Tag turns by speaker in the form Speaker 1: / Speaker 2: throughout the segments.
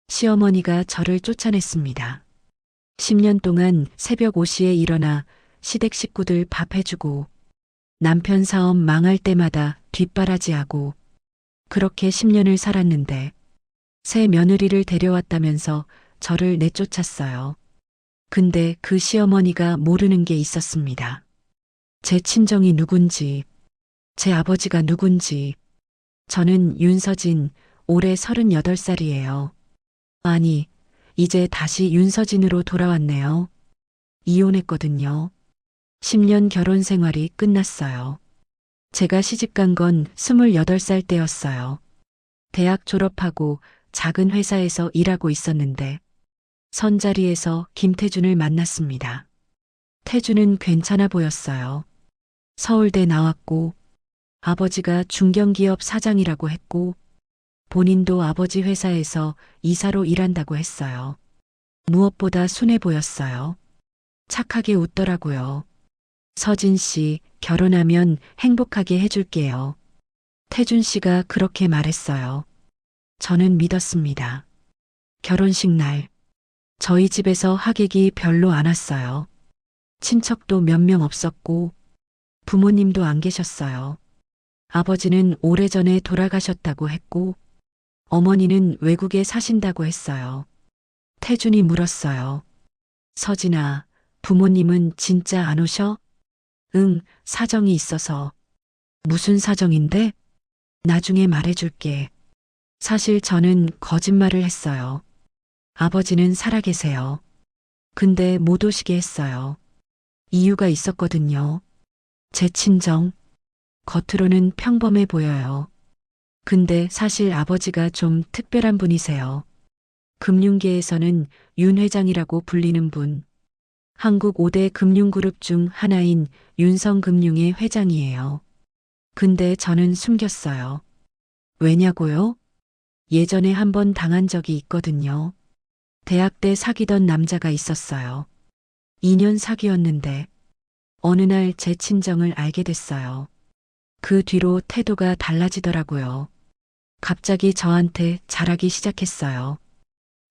Speaker 1: 시어머니가 저를 쫓아냈습니다. 10년 동안 새벽 5시에 일어나 시댁 식구들 밥 해주고 남편 사업 망할 때마다 뒷바라지하고 그렇게 10년을 살았는데 새 며느리를 데려왔다면서 저를 내쫓았어요. 근데 그 시어머니가 모르는 게 있었습니다. 제 친정이 누군지, 제 아버지가 누군지. 저는 윤서진, 올해 38살이에요. 아니, 이제 다시 윤서진으로 돌아왔네요. 이혼했거든요. 10년 결혼 생활이 끝났어요. 제가 시집간 건 28살 때였어요. 대학 졸업하고 작은 회사에서 일하고 있었는데 선자리에서 김태준을 만났습니다. 태준은 괜찮아 보였어요. 서울대 나왔고 아버지가 중견기업 사장이라고 했고 본인도 아버지 회사에서 이사로 일한다고 했어요. 무엇보다 순해 보였어요. 착하게 웃더라고요. 서진 씨, 결혼하면 행복하게 해줄게요. 태준 씨가 그렇게 말했어요. 저는 믿었습니다. 결혼식 날, 저희 집에서 하객이 별로 안 왔어요. 친척도 몇 명 없었고, 부모님도 안 계셨어요. 아버지는 오래전에 돌아가셨다고 했고, 어머니는 외국에 사신다고 했어요. 태준이 물었어요. 서진아, 부모님은 진짜 안 오셔? 응, 사정이 있어서. 무슨 사정인데? 나중에 말해줄게. 사실 저는 거짓말을 했어요. 아버지는 살아계세요. 근데 못 오시게 했어요. 이유가 있었거든요. 제 친정. 겉으로는 평범해 보여요. 근데 사실 아버지가 좀 특별한 분이세요. 금융계에서는 윤 회장이라고 불리는 분. 한국 5대 금융그룹 중 하나인 윤성금융의 회장이에요. 근데 저는 숨겼어요. 왜냐고요? 예전에 한번 당한 적이 있거든요. 대학 때 사귀던 남자가 있었어요. 2년 사귀었는데 어느 날 제 친정을 알게 됐어요. 그 뒤로 태도가 달라지더라고요. 갑자기 저한테 잘하기 시작했어요.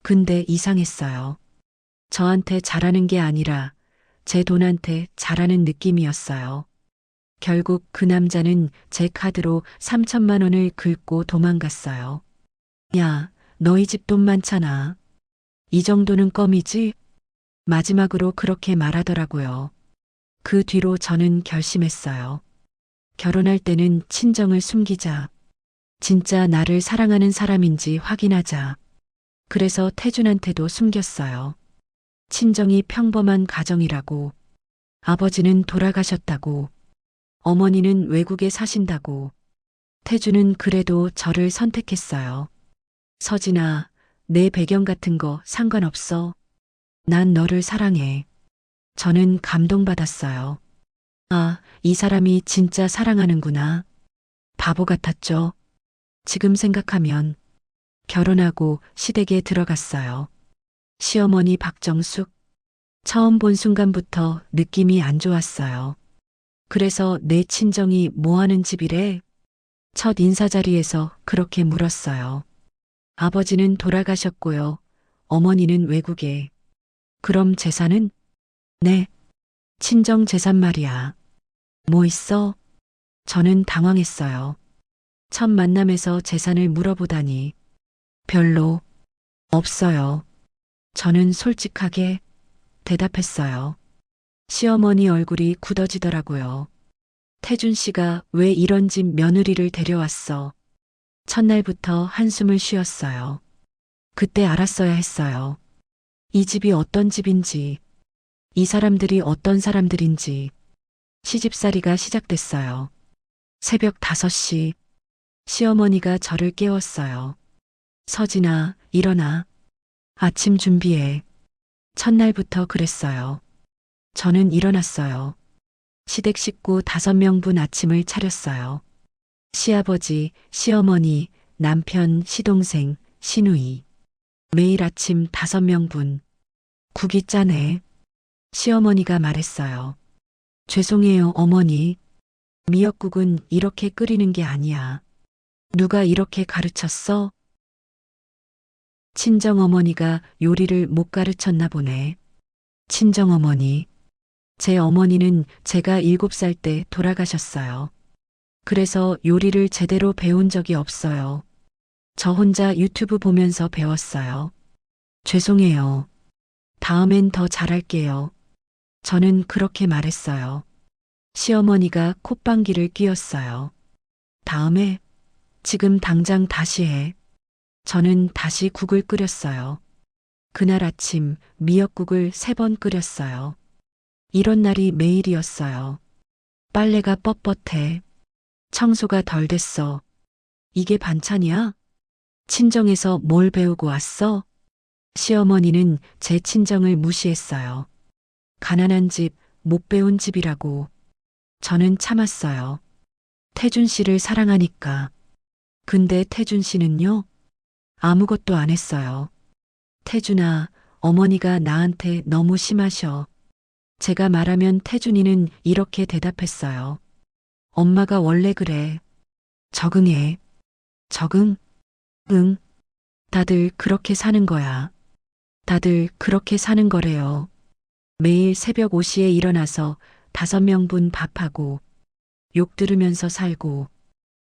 Speaker 1: 근데 이상했어요. 저한테 잘하는 게 아니라 제 돈한테 잘하는 느낌이었어요. 결국 그 남자는 제 카드로 3천만 원을 긁고 도망갔어요. 야, 너희 집 돈 많잖아. 이 정도는 껌이지? 마지막으로 그렇게 말하더라고요. 그 뒤로 저는 결심했어요. 결혼할 때는 친정을 숨기자. 진짜 나를 사랑하는 사람인지 확인하자. 그래서 태준한테도 숨겼어요. 친정이 평범한 가정이라고, 아버지는 돌아가셨다고, 어머니는 외국에 사신다고. 태준은 그래도 저를 선택했어요. 서진아, 내 배경 같은 거 상관없어. 난 너를 사랑해. 저는 감동받았어요. 아, 이 사람이 진짜 사랑하는구나. 바보 같았죠. 지금 생각하면 결혼하고 시댁에 들어갔어요. 시어머니 박정숙. 처음 본 순간부터 느낌이 안 좋았어요. 그래서 내 친정이 뭐 하는 집이래? 첫 인사 자리에서 그렇게 물었어요. 아버지는 돌아가셨고요. 어머니는 외국에. 그럼 재산은? 네. 친정 재산 말이야. 뭐 있어? 저는 당황했어요. 첫 만남에서 재산을 물어보다니. 별로 없어요. 저는 솔직하게 대답했어요. 시어머니 얼굴이 굳어지더라고요. 태준 씨가 왜 이런 집 며느리를 데려왔어? 첫날부터 한숨을 쉬었어요. 그때 알았어야 했어요. 이 집이 어떤 집인지, 이 사람들이 어떤 사람들인지. 시집살이가 시작됐어요. 새벽 5시, 시어머니가 저를 깨웠어요. 서진아, 일어나. 아침 준비해. 첫날부터 그랬어요. 저는 일어났어요. 시댁 식구 5명분 아침을 차렸어요. 시아버지, 시어머니, 남편, 시동생, 시누이. 매일 아침 5명분. 국이 짜네. 시어머니가 말했어요. 죄송해요, 어머니. 미역국은 이렇게 끓이는 게 아니야. 누가 이렇게 가르쳤어? 친정어머니가 요리를 못 가르쳤나 보네. 친정어머니. 제 어머니는 제가 7살 때 돌아가셨어요. 그래서 요리를 제대로 배운 적이 없어요. 저 혼자 유튜브 보면서 배웠어요. 죄송해요. 다음엔 더 잘할게요. 저는 그렇게 말했어요. 시어머니가 콧방귀를 뀌었어요. 다음에 지금 당장 다시 해. 저는 다시 국을 끓였어요. 그날 아침 미역국을 3번 끓였어요. 이런 날이 매일이었어요. 빨래가 뻣뻣해. 청소가 덜 됐어. 이게 반찬이야? 친정에서 뭘 배우고 왔어? 시어머니는 제 친정을 무시했어요. 가난한 집, 못 배운 집이라고. 저는 참았어요. 태준 씨를 사랑하니까. 근데 태준 씨는요? 아무것도 안 했어요. 태준아, 어머니가 나한테 너무 심하셔. 제가 말하면 태준이는 이렇게 대답했어요. 엄마가 원래 그래. 적응해. 적응? 응. 다들 그렇게 사는 거야. 다들 그렇게 사는 거래요. 매일 새벽 5시에 일어나서 5명분 밥하고 욕 들으면서 살고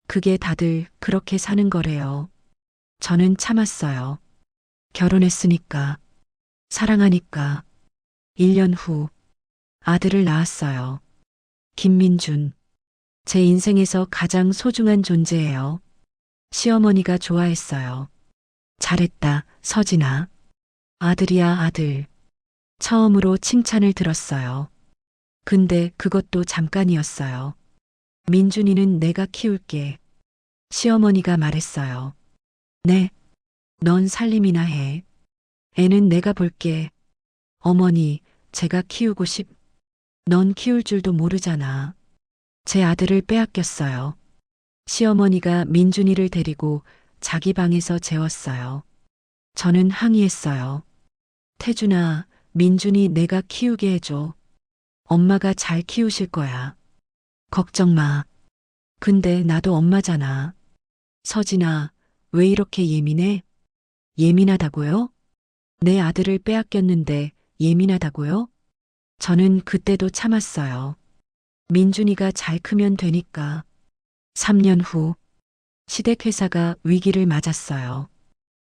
Speaker 1: 그게 다들 그렇게 사는 거래요. 저는 참았어요. 결혼했으니까. 사랑하니까. 1년 후 아들을 낳았어요. 김민준. 제 인생에서 가장 소중한 존재예요. 시어머니가 좋아했어요. 잘했다, 서진아. 아들이야, 아들. 처음으로 칭찬을 들었어요. 근데 그것도 잠깐이었어요. 민준이는 내가 키울게. 시어머니가 말했어요. 네, 넌 살림이나 해. 애는 내가 볼게. 어머니, 제가 키우고 넌 키울 줄도 모르잖아. 제 아들을 빼앗겼어요. 시어머니가 민준이를 데리고 자기 방에서 재웠어요. 저는 항의했어요. 태준아, 민준이 내가 키우게 해줘. 엄마가 잘 키우실 거야. 걱정 마. 근데 나도 엄마잖아. 서진아, 왜 이렇게 예민해? 예민하다고요? 내 아들을 빼앗겼는데 예민하다고요? 저는 그때도 참았어요. 민준이가 잘 크면 되니까. 3년 후 시댁회사가 위기를 맞았어요.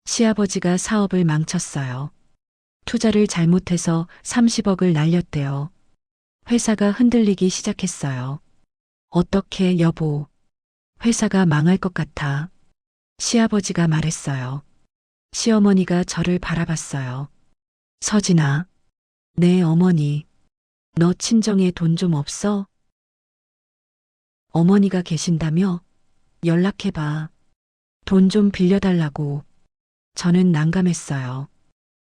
Speaker 1: 시아버지가 사업을 망쳤어요. 투자를 잘못해서 30억을 날렸대요. 회사가 흔들리기 시작했어요. 어떻게 여보? 회사가 망할 것 같아. 시아버지가 말했어요. 시어머니가 저를 바라봤어요. 서진아, 내 어머니, 너 친정에 돈 좀 없어? 어머니가 계신다며? 연락해봐. 돈 좀 빌려달라고. 저는 난감했어요.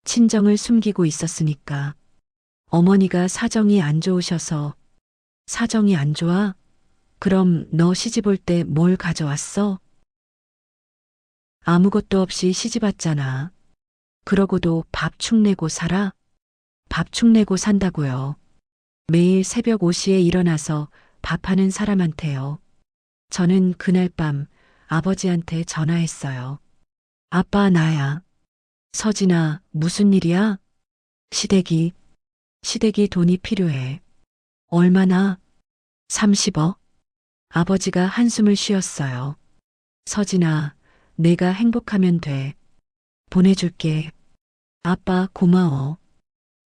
Speaker 1: 친정을 숨기고 있었으니까. 어머니가 사정이 안 좋으셔서. 사정이 안 좋아? 그럼 너 시집 올 때 뭘 가져왔어? 아무것도 없이 시집 왔잖아. 그러고도 밥 축내고 살아? 밥 축내고 산다고요. 매일 새벽 5시에 일어나서 밥하는 사람한테요. 저는 그날 밤 아버지한테 전화했어요. 아빠, 나야. 서진아, 무슨 일이야? 시댁이 돈이 필요해. 얼마나? 30억? 아버지가 한숨을 쉬었어요. 서진아, 내가 행복하면 돼. 보내줄게. 아빠, 고마워.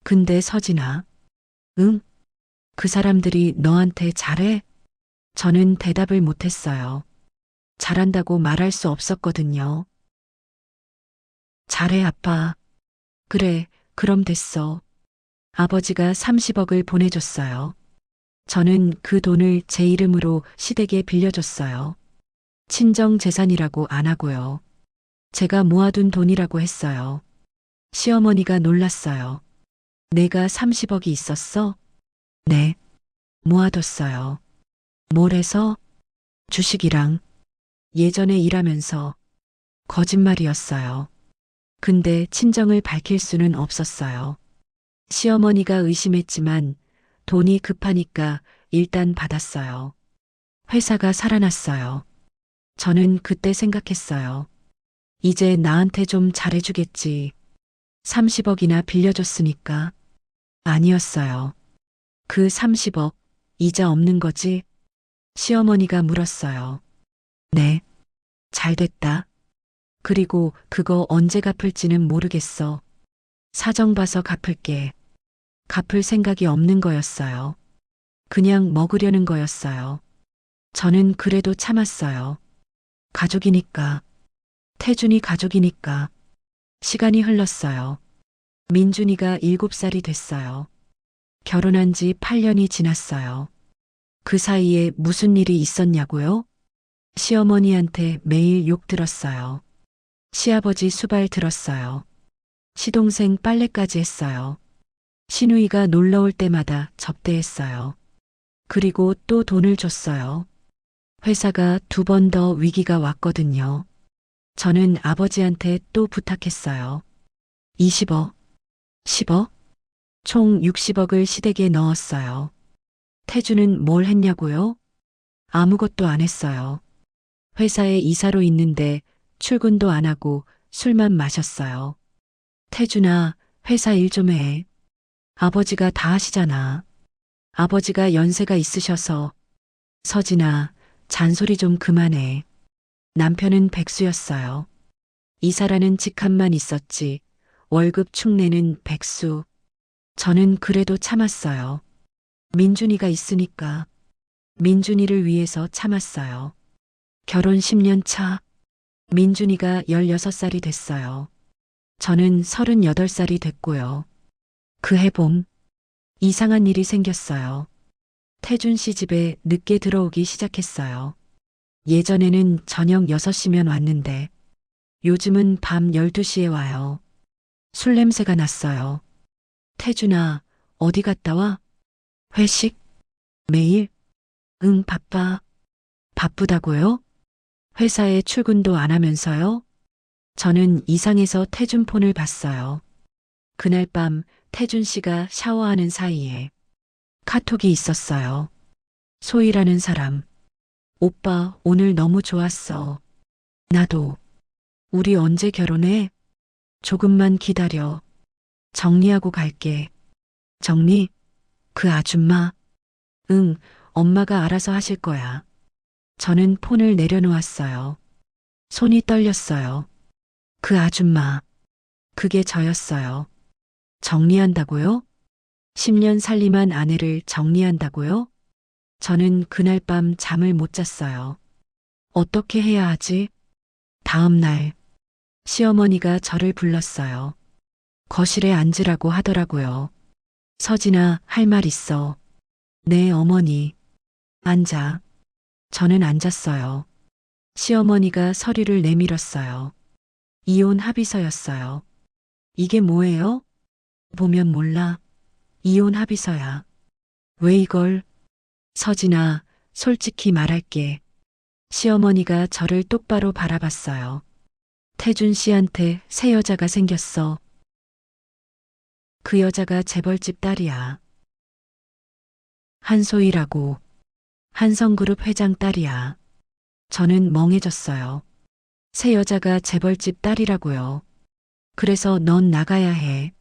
Speaker 1: 근데 서진아. 응? 그 사람들이 너한테 잘해? 저는 대답을 못했어요. 잘한다고 말할 수 없었거든요. 잘해, 아빠. 그래, 그럼 됐어. 아버지가 30억을 보내줬어요. 저는 그 돈을 제 이름으로 시댁에 빌려줬어요. 친정 재산이라고 안 하고요. 제가 모아둔 돈이라고 했어요. 시어머니가 놀랐어요. 내가 30억이 있었어? 네. 모아뒀어요. 뭘 해서? 주식이랑. 예전에 일하면서. 거짓말이었어요. 근데 친정을 밝힐 수는 없었어요. 시어머니가 의심했지만 돈이 급하니까 일단 받았어요. 회사가 살아났어요. 저는 그때 생각했어요. 이제 나한테 좀 잘해주겠지. 30억이나 빌려줬으니까. 아니었어요. 그 30억, 이자 없는 거지? 시어머니가 물었어요. 네. 잘 됐다. 그리고 그거 언제 갚을지는 모르겠어. 사정 봐서 갚을게. 갚을 생각이 없는 거였어요. 그냥 먹으려는 거였어요. 저는 그래도 참았어요. 가족이니까. 태준이 가족이니까. 시간이 흘렀어요. 민준이가 7살이 됐어요. 결혼한 지 8년이 지났어요. 그 사이에 무슨 일이 있었냐고요? 시어머니한테 매일 욕 들었어요. 시아버지 수발 들었어요. 시동생 빨래까지 했어요. 시누이가 놀러 올 때마다 접대했어요. 그리고 또 돈을 줬어요. 회사가 2번 더 위기가 왔거든요. 저는 아버지한테 또 부탁했어요. 20억, 10억, 총 60억을 시댁에 넣었어요. 태주는 뭘 했냐고요? 아무것도 안 했어요. 회사에 이사로 있는데 출근도 안 하고 술만 마셨어요. 태준아, 회사 일 좀 해. 아버지가 다 하시잖아. 아버지가 연세가 있으셔서. 서진아, 잔소리 좀 그만해. 남편은 백수였어요. 이사라는 직함만 있었지. 월급 축내는 백수. 저는 그래도 참았어요. 민준이가 있으니까. 민준이를 위해서 참았어요. 결혼 10년 차. 민준이가 16살이 됐어요. 저는 38살이 됐고요. 그해 봄, 이상한 일이 생겼어요. 태준 씨 집에 늦게 들어오기 시작했어요. 예전에는 저녁 6시면 왔는데, 요즘은 밤 12시에 와요. 술 냄새가 났어요. 태준아, 어디 갔다 와? 회식? 매일? 응, 바빠. 바쁘다고요? 회사에 출근도 안 하면서요? 저는 이상해서 태준 폰을 봤어요. 그날 밤 태준 씨가 샤워하는 사이에 카톡이 있었어요. 소희라는 사람. 오빠, 오늘 너무 좋았어. 나도. 우리 언제 결혼해? 조금만 기다려. 정리하고 갈게. 정리? 그 아줌마? 응, 엄마가 알아서 하실 거야. 저는 폰을 내려놓았어요. 손이 떨렸어요. 그 아줌마. 그게 저였어요. 정리한다고요? 10년 살림한 아내를 정리한다고요? 저는 그날 밤 잠을 못 잤어요. 어떻게 해야 하지? 다음 날, 시어머니가 저를 불렀어요. 거실에 앉으라고 하더라고요. 서진아, 할 말 있어. 네, 어머니. 앉아. 저는 앉았어요. 시어머니가 서류를 내밀었어요. 이혼 합의서였어요. 이게 뭐예요? 보면 몰라. 이혼 합의서야. 왜 이걸? 서진아, 솔직히 말할게. 시어머니가 저를 똑바로 바라봤어요. 태준 씨한테 새 여자가 생겼어. 그 여자가 재벌집 딸이야. 한소희라고. 한성그룹 회장 딸이야. 저는 멍해졌어요. 새 여자가 재벌집 딸이라고요. 그래서 넌 나가야 해.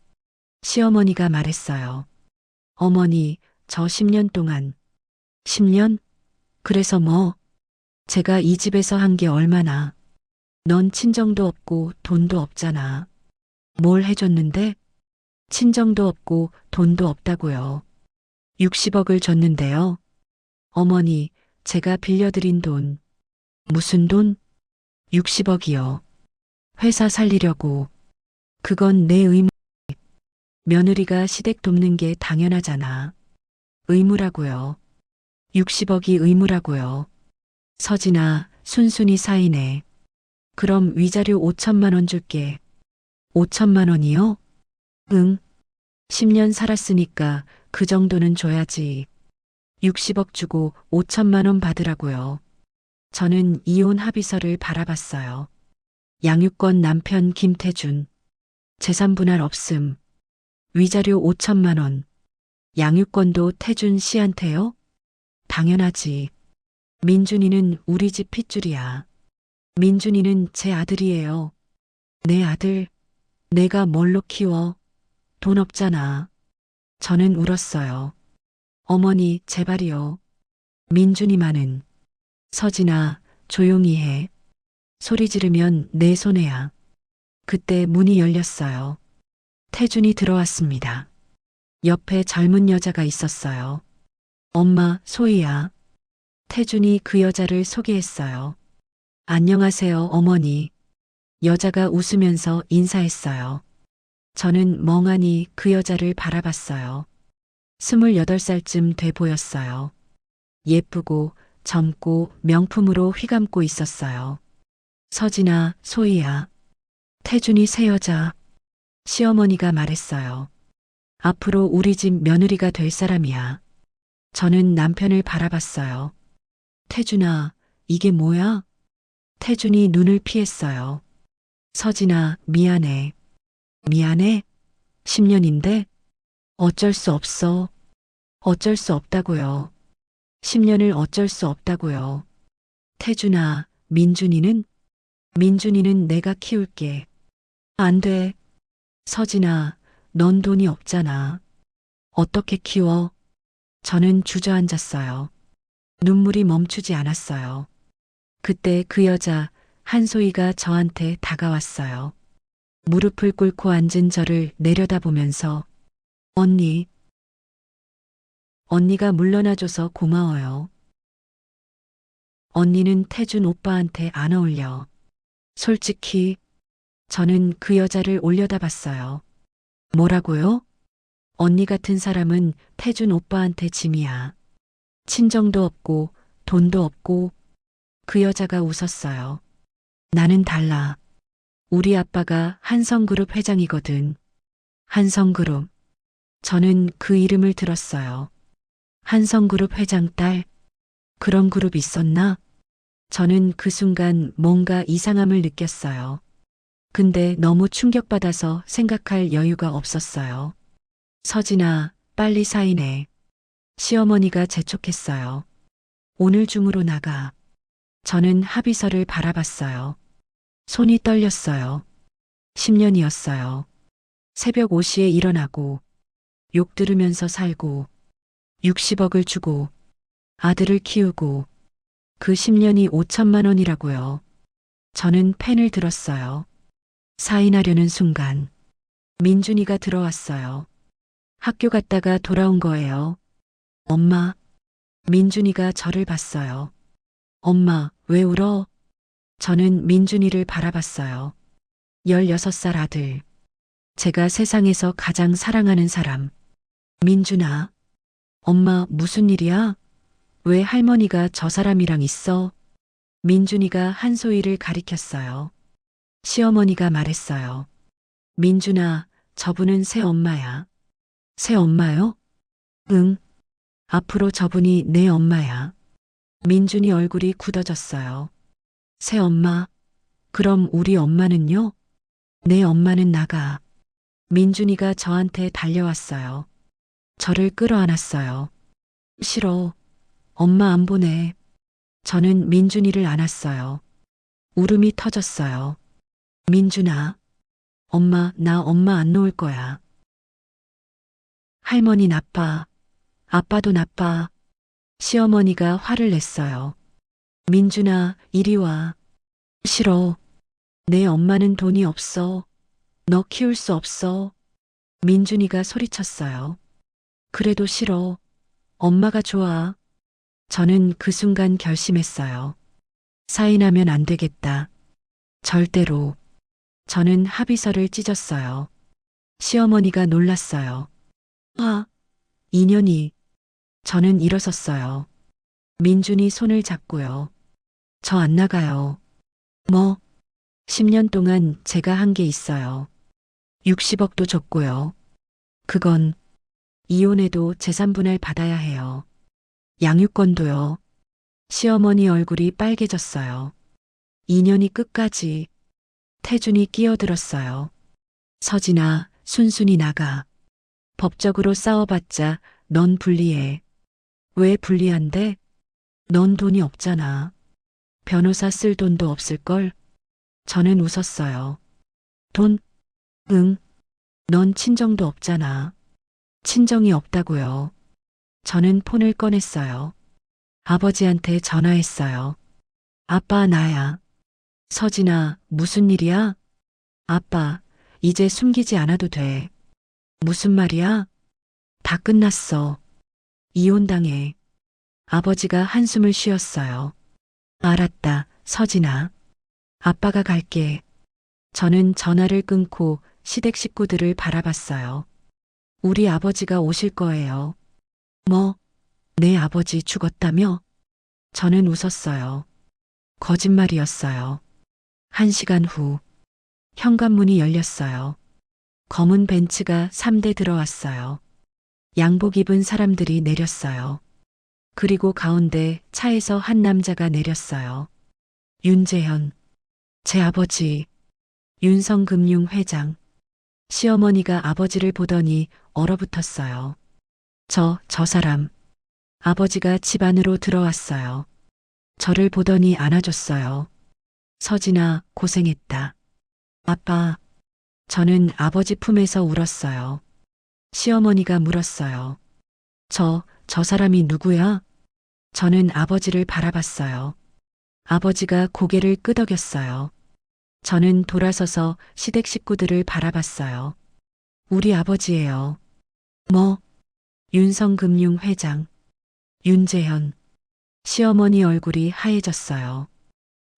Speaker 1: 시어머니가 말했어요. 어머니, 저 10년 동안. 10년? 그래서 뭐? 제가 이 집에서 한 게 얼마나. 넌 친정도 없고 돈도 없잖아. 뭘 해줬는데? 친정도 없고 돈도 없다고요. 60억을 줬는데요. 어머니, 제가 빌려드린 돈. 무슨 돈? 60억이요. 회사 살리려고. 그건 내 의무. 며느리가 시댁 돕는 게 당연하잖아. 의무라고요. 60억이 의무라고요. 서진아, 순순히 사인해. 그럼 위자료 5천만 원 줄게. 5천만 원이요? 응. 10년 살았으니까 그 정도는 줘야지. 60억 주고 5천만 원 받으라고요. 저는 이혼 합의서를 바라봤어요. 양육권 남편 김태준. 재산 분할 없음. 위자료 5천만 원. 양육권도 태준 씨한테요? 당연하지. 민준이는 우리 집 핏줄이야. 민준이는 제 아들이에요. 내 아들, 내가 뭘로 키워? 돈 없잖아. 저는 울었어요. 어머니, 제발이요. 민준이만은. 서진아, 조용히 해. 소리 지르면 내 손해야. 그때 문이 열렸어요. 태준이 들어왔습니다. 옆에 젊은 여자가 있었어요. 엄마, 소희야. 태준이 그 여자를 소개했어요. 안녕하세요, 어머니. 여자가 웃으면서 인사했어요. 저는 멍하니 그 여자를 바라봤어요. 28살쯤 돼 보였어요. 예쁘고 젊고 명품으로 휘감고 있었어요. 서진아, 소희야. 태준이 새 여자. 시어머니가 말했어요. 앞으로 우리 집 며느리가 될 사람이야. 저는 남편을 바라봤어요. 태준아, 이게 뭐야? 태준이 눈을 피했어요. 서진아, 미안해. 미안해? 10년인데? 어쩔 수 없어. 어쩔 수 없다고요. 10년을 어쩔 수 없다고요. 태준아, 민준이는? 민준이는 내가 키울게. 안 돼. 서진아, 넌 돈이 없잖아. 어떻게 키워? 저는 주저앉았어요. 눈물이 멈추지 않았어요. 그때 그 여자, 한소희가 저한테 다가왔어요. 무릎을 꿇고 앉은 저를 내려다보면서 언니, 언니가 물러나줘서 고마워요. 언니는 태준 오빠한테 안 어울려. 솔직히 저는 그 여자를 올려다봤어요. 뭐라고요? 언니 같은 사람은 태준 오빠한테 짐이야. 친정도 없고 돈도 없고. 그 여자가 웃었어요. 나는 달라. 우리 아빠가 한성그룹 회장이거든. 한성그룹. 저는 그 이름을 들었어요. 한성그룹 회장 딸. 그런 그룹 있었나? 저는 그 순간 뭔가 이상함을 느꼈어요. 근데 너무 충격받아서 생각할 여유가 없었어요. 서진아, 빨리 사인해. 시어머니가 재촉했어요. 오늘 중으로 나가. 저는 합의서를 바라봤어요. 손이 떨렸어요. 10년이었어요. 새벽 5시에 일어나고, 욕 들으면서 살고, 60억을 주고, 아들을 키우고, 그 10년이 5천만 원이라고요. 저는 펜을 들었어요. 사인하려는 순간, 민준이가 들어왔어요. 학교 갔다가 돌아온 거예요. 엄마, 민준이가 저를 봤어요. 엄마, 왜 울어? 저는 민준이를 바라봤어요. 16살 아들. 제가 세상에서 가장 사랑하는 사람. 민준아, 엄마 무슨 일이야? 왜 할머니가 저 사람이랑 있어? 민준이가 한소희를 가리켰어요. 시어머니가 말했어요. 민준아, 저분은 새 엄마야. 새 엄마요? 응. 앞으로 저분이 내 엄마야. 민준이 얼굴이 굳어졌어요. 새 엄마? 그럼 우리 엄마는요? 내 엄마는 나가. 민준이가 저한테 달려왔어요. 저를 끌어안았어요. 싫어. 엄마 안 보내. 저는 민준이를 안았어요. 울음이 터졌어요. 민준아. 나 엄마 안 놓을 거야. 할머니 나빠. 아빠도 나빠. 시어머니가 화를 냈어요. 민준아, 이리 와. 싫어. 내 엄마는 돈이 없어. 너 키울 수 없어. 민준이가 소리쳤어요. 그래도 싫어. 엄마가 좋아. 저는 그 순간 결심했어요. 사인하면 안 되겠다. 절대로. 저는 합의서를 찢었어요. 시어머니가 놀랐어요. 아, 인연이. 저는 일어섰어요. 민준이 손을 잡고요. 저 안 나가요. 뭐? 10년 동안 제가 한 게 있어요. 60억도 줬고요. 그건 이혼해도 재산분할 받아야 해요. 양육권도요. 시어머니 얼굴이 빨개졌어요. 2년이 끝까지. 태준이 끼어들었어요. 서진아, 순순히 나가. 법적으로 싸워봤자 넌 불리해. 왜 불리한데? 넌 돈이 없잖아. 변호사 쓸 돈도 없을걸? 저는 웃었어요. 돈? 응. 넌 친정도 없잖아. 친정이 없다고요. 저는 폰을 꺼냈어요. 아버지한테 전화했어요. 아빠, 나야. 서진아, 무슨 일이야? 아빠, 이제 숨기지 않아도 돼. 무슨 말이야? 다 끝났어. 이혼당해. 아버지가 한숨을 쉬었어요. 알았다, 서진아. 아빠가 갈게. 저는 전화를 끊고 시댁 식구들을 바라봤어요. 우리 아버지가 오실 거예요. 뭐, 내 아버지 죽었다며? 저는 웃었어요. 거짓말이었어요. 1시간 후, 현관문이 열렸어요. 검은 벤츠가 3대 들어왔어요. 양복 입은 사람들이 내렸어요. 그리고 가운데 차에서 한 남자가 내렸어요. 윤재현, 제 아버지, 윤성금융 회장. 시어머니가 아버지를 보더니 얼어붙었어요. 저 사람. 아버지가 집 안으로 들어왔어요. 저를 보더니 안아줬어요. 서진아, 고생했다. 아빠. 저는 아버지 품에서 울었어요. 시어머니가 물었어요. 저 사람이 누구야? 저는 아버지를 바라봤어요. 아버지가 고개를 끄덕였어요. 저는 돌아서서 시댁 식구들을 바라봤어요. 우리 아버지예요. 뭐? 윤성금융 회장. 윤재현. 시어머니 얼굴이 하얘졌어요.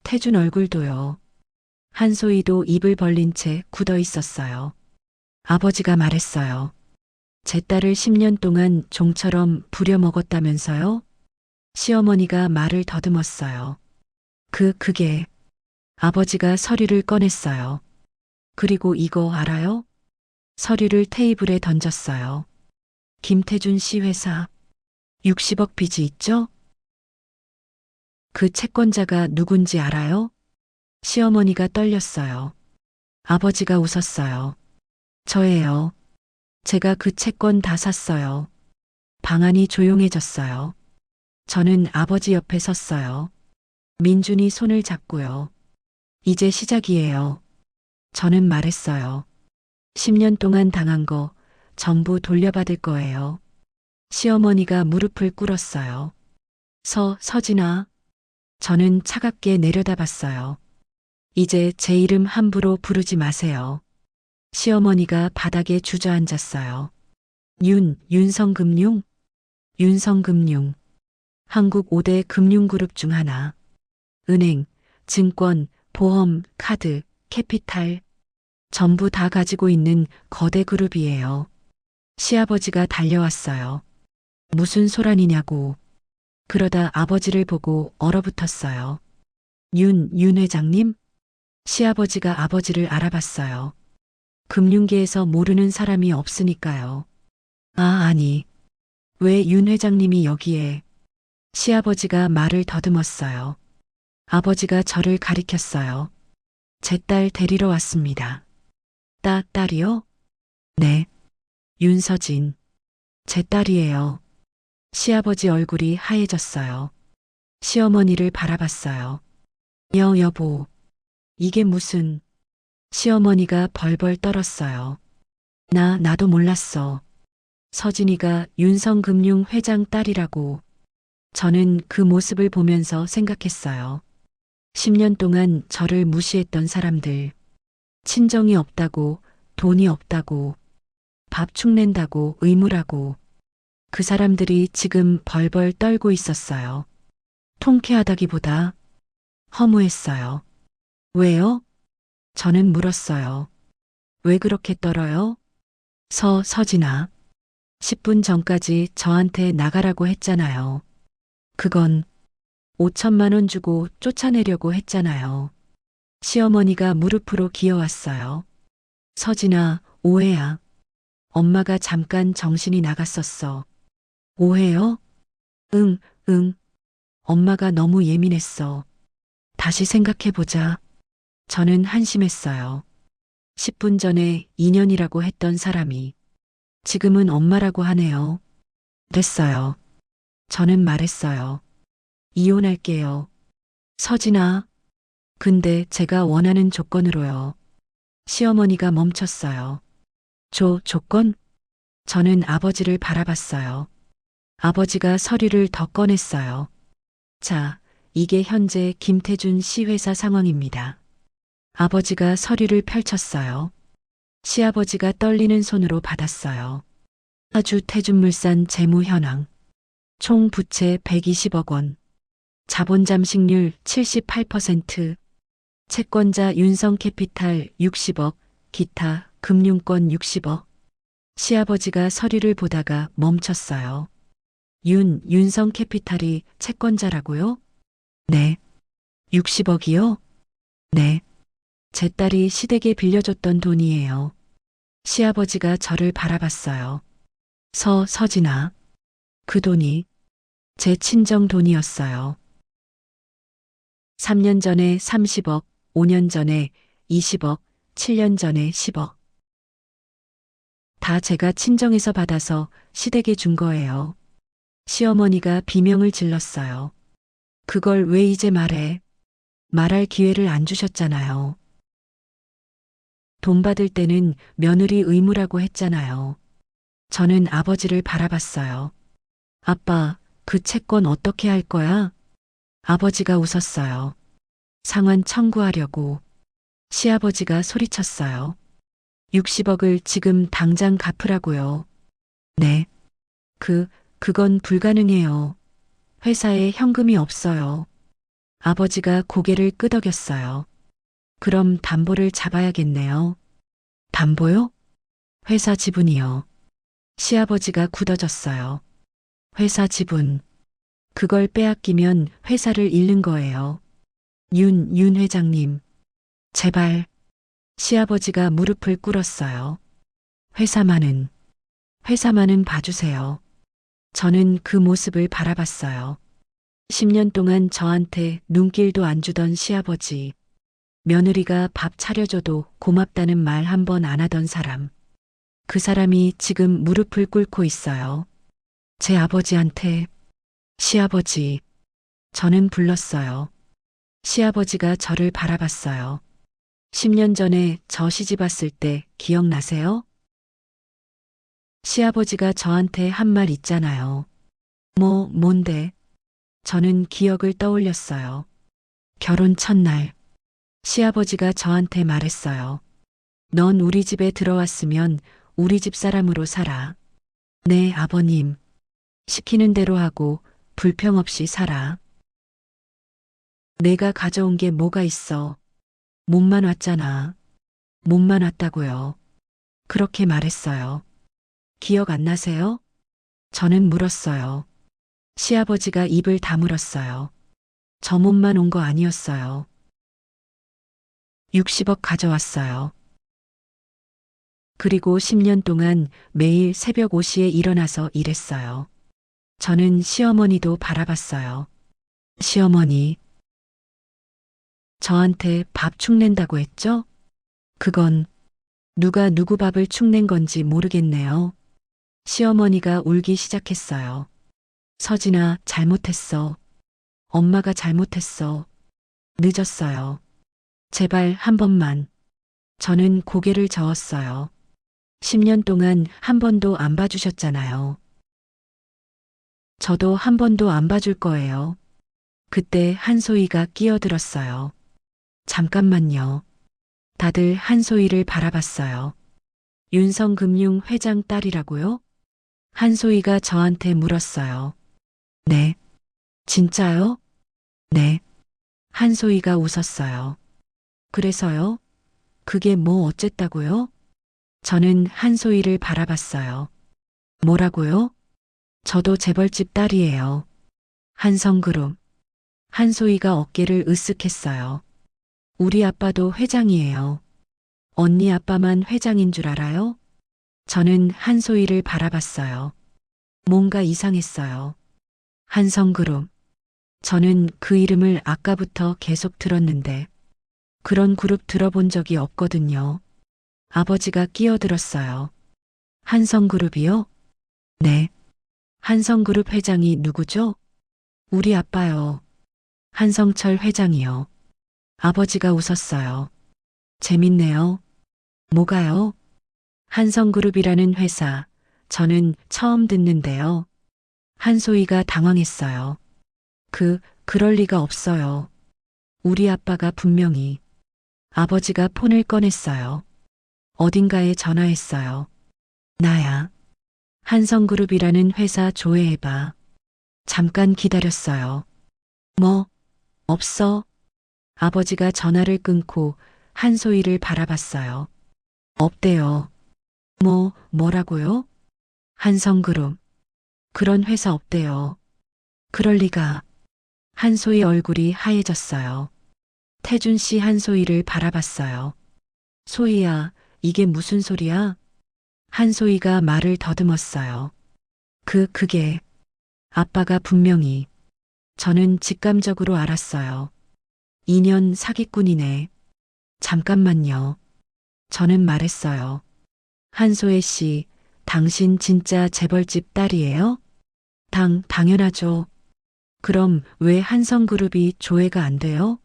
Speaker 1: 태준 얼굴도요. 한소희도 입을 벌린 채 굳어 있었어요. 아버지가 말했어요. 제 딸을 10년 동안 종처럼 부려먹었다면서요? 시어머니가 말을 더듬었어요. 그게. 아버지가 서류를 꺼냈어요. 그리고 이거 알아요? 서류를 테이블에 던졌어요. 김태준 씨 회사 60억 빚이 있죠? 그 채권자가 누군지 알아요? 시어머니가 떨렸어요. 아버지가 웃었어요. 저예요. 제가 그 채권 다 샀어요. 방안이 조용해졌어요. 저는 아버지 옆에 섰어요. 민준이 손을 잡고요. 이제 시작이에요. 저는 말했어요. 10년 동안 당한 거 전부 돌려받을 거예요. 시어머니가 무릎을 꿇었어요. 서진아. 저는 차갑게 내려다봤어요. 이제 제 이름 함부로 부르지 마세요. 시어머니가 바닥에 주저앉았어요. 윤성금융? 윤성금융. 한국 5대 금융그룹 중 하나. 은행, 증권, 보험, 카드, 캐피탈. 전부 다 가지고 있는 거대 그룹이에요. 시아버지가 달려왔어요. 무슨 소란이냐고. 그러다 아버지를 보고 얼어붙었어요. 윤 회장님? 시아버지가 아버지를 알아봤어요. 금융계에서 모르는 사람이 없으니까요. 아니. 왜 윤 회장님이 여기에? 시아버지가 말을 더듬었어요. 아버지가 저를 가리켰어요. 제 딸 데리러 왔습니다. 딸이요? 네. 윤서진. 제 딸이에요. 시아버지 얼굴이 하얘졌어요. 시어머니를 바라봤어요. 여보. 이게 무슨. 시어머니가 벌벌 떨었어요. 나도 몰랐어. 서진이가 윤성금융 회장 딸이라고. 저는 그 모습을 보면서 생각했어요. 10년 동안 저를 무시했던 사람들. 친정이 없다고, 돈이 없다고, 밥 축낸다고 의무라고. 그 사람들이 지금 벌벌 떨고 있었어요. 통쾌하다기보다 허무했어요. 왜요? 저는 물었어요. 왜 그렇게 떨어요? 서진아. 10분 전까지 저한테 나가라고 했잖아요. 그건 5천만 원 주고 쫓아내려고 했잖아요. 시어머니가 무릎으로 기어왔어요. 서진아, 오해야. 엄마가 잠깐 정신이 나갔었어. 오해요? 응. 엄마가 너무 예민했어. 다시 생각해보자. 저는 한심했어요. 10분 전에 인연이라고 했던 사람이 지금은 엄마라고 하네요. 됐어요. 저는 말했어요. 이혼할게요. 서진아. 근데 제가 원하는 조건으로요. 시어머니가 멈췄어요. 조건? 저는 아버지를 바라봤어요. 아버지가 서류를 더 꺼냈어요. 자, 이게 현재 김태준 씨 회사 상황입니다. 아버지가 서류를 펼쳤어요. 시아버지가 떨리는 손으로 받았어요. 하주 태준물산 재무 현황. 총 부채 120억 원. 자본 잠식률 78%. 채권자 윤성캐피탈 60억. 기타 금융권 60억. 시아버지가 서류를 보다가 멈췄어요. 윤성캐피탈이 채권자라고요? 네. 60억이요? 네. 제 딸이 시댁에 빌려줬던 돈이에요. 시아버지가 저를 바라봤어요. 서진아. 그 돈이 제 친정 돈이었어요. 3년 전에 30억, 5년 전에 20억, 7년 전에 10억. 다 제가 친정에서 받아서 시댁에 준 거예요. 시어머니가 비명을 질렀어요. 그걸 왜 이제 말해? 말할 기회를 안 주셨잖아요. 돈 받을 때는 며느리 의무라고 했잖아요. 저는 아버지를 바라봤어요. 아빠, 그 채권 어떻게 할 거야? 아버지가 웃었어요. 상환 청구하려고. 시아버지가 소리쳤어요. 60억을 지금 당장 갚으라고요. 네. 그건 불가능해요. 회사에 현금이 없어요. 아버지가 고개를 끄덕였어요. 그럼 담보를 잡아야겠네요. 담보요? 회사 지분이요. 시아버지가 굳어졌어요. 회사 지분. 그걸 빼앗기면 회사를 잃는 거예요. 윤 회장님. 제발. 시아버지가 무릎을 꿇었어요. 회사만은 봐주세요. 저는 그 모습을 바라봤어요. 10년 동안 저한테 눈길도 안 주던 시아버지. 며느리가 밥 차려줘도 고맙다는 말 한 번 안 하던 사람. 그 사람이 지금 무릎을 꿇고 있어요. 제 아버지한테. 시아버지. 저는 불렀어요. 시아버지가 저를 바라봤어요. 10년 전에 저 시집 왔을 때 기억나세요? 시아버지가 저한테 한 말 있잖아요. 뭔데? 저는 기억을 떠올렸어요. 결혼 첫날. 시아버지가 저한테 말했어요. 넌 우리 집에 들어왔으면 우리 집 사람으로 살아. 네, 아버님. 시키는 대로 하고 불평 없이 살아. 내가 가져온 게 뭐가 있어. 몸만 왔잖아. 몸만 왔다고요. 그렇게 말했어요. 기억 안 나세요? 저는 물었어요. 시아버지가 입을 다물었어요. 저 몸만 온 거 아니었어요. 60억 가져왔어요. 그리고 10년 동안 매일 새벽 5시에 일어나서 일했어요. 저는 시어머니도 바라봤어요. 시어머니. 저한테 밥 축낸다고 했죠? 그건 누가 누구 밥을 축낸 건지 모르겠네요. 시어머니가 울기 시작했어요. 서진아, 잘못했어. 엄마가 잘못했어. 늦었어요. 제발 한 번만. 저는 고개를 저었어요. 10년 동안 한 번도 안 봐주셨잖아요. 저도 한 번도 안 봐줄 거예요. 그때 한소희가 끼어들었어요. 잠깐만요. 다들 한소희를 바라봤어요. 윤성금융 회장 딸이라고요? 한소희가 저한테 물었어요. 네. 진짜요? 네. 한소희가 웃었어요. 그래서요? 그게 뭐 어쨌다고요? 저는 한소희를 바라봤어요. 뭐라고요? 저도 재벌집 딸이에요. 한성그룹. 한소희가 어깨를 으쓱했어요. 우리 아빠도 회장이에요. 언니 아빠만 회장인 줄 알아요? 저는 한소희를 바라봤어요. 뭔가 이상했어요. 한성그룹. 저는 그 이름을 아까부터 계속 들었는데 그런 그룹 들어본 적이 없거든요. 아버지가 끼어들었어요. 한성그룹이요? 네. 한성그룹 회장이 누구죠? 우리 아빠요. 한성철 회장이요. 아버지가 웃었어요. 재밌네요. 뭐가요? 한성그룹이라는 회사, 저는 처음 듣는데요. 한소희가 당황했어요. 그럴 리가 없어요. 우리 아빠가 분명히. 아버지가 폰을 꺼냈어요. 어딘가에 전화했어요. 나야. 한성그룹이라는 회사 조회해봐. 잠깐 기다렸어요. 뭐, 없어. 아버지가 전화를 끊고 한소희를 바라봤어요. 없대요. 뭐라고요? 한성그룹. 그런 회사 없대요. 그럴 리가. 한소희 얼굴이 하얘졌어요. 태준 씨 한소희를 바라봤어요. 소희야, 이게 무슨 소리야? 한소희가 말을 더듬었어요. 그게, 아빠가 분명히. 저는 직감적으로 알았어요. 2년 사기꾼이네. 잠깐만요. 저는 말했어요. 한소혜 씨, 당신 진짜 재벌집 딸이에요? 당연하죠. 그럼 왜 한성그룹이 조회가 안 돼요?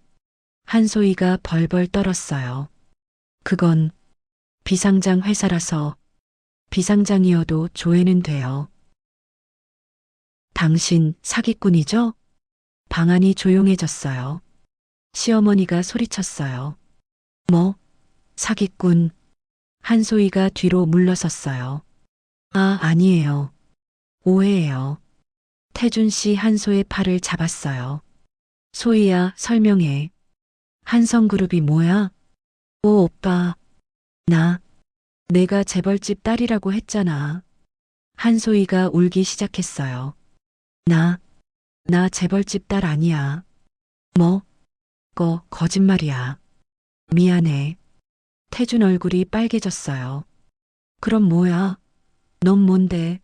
Speaker 1: 한소희가 벌벌 떨었어요. 그건 비상장 회사라서 비상장이어도 조회는 돼요. 당신 사기꾼이죠? 방안이 조용해졌어요. 시어머니가 소리쳤어요. 뭐? 사기꾼. 한소희가 뒤로 물러섰어요. 아니에요. 오해예요. 태준 씨 한소의 팔을 잡았어요. 소희야, 설명해. 한성그룹이 뭐야? 오, 오빠. 내가 재벌집 딸이라고 했잖아. 한소희가 울기 시작했어요. 나 재벌집 딸 아니야. 뭐? 거짓말이야. 미안해. 태준 얼굴이 빨개졌어요. 그럼 뭐야? 넌 뭔데?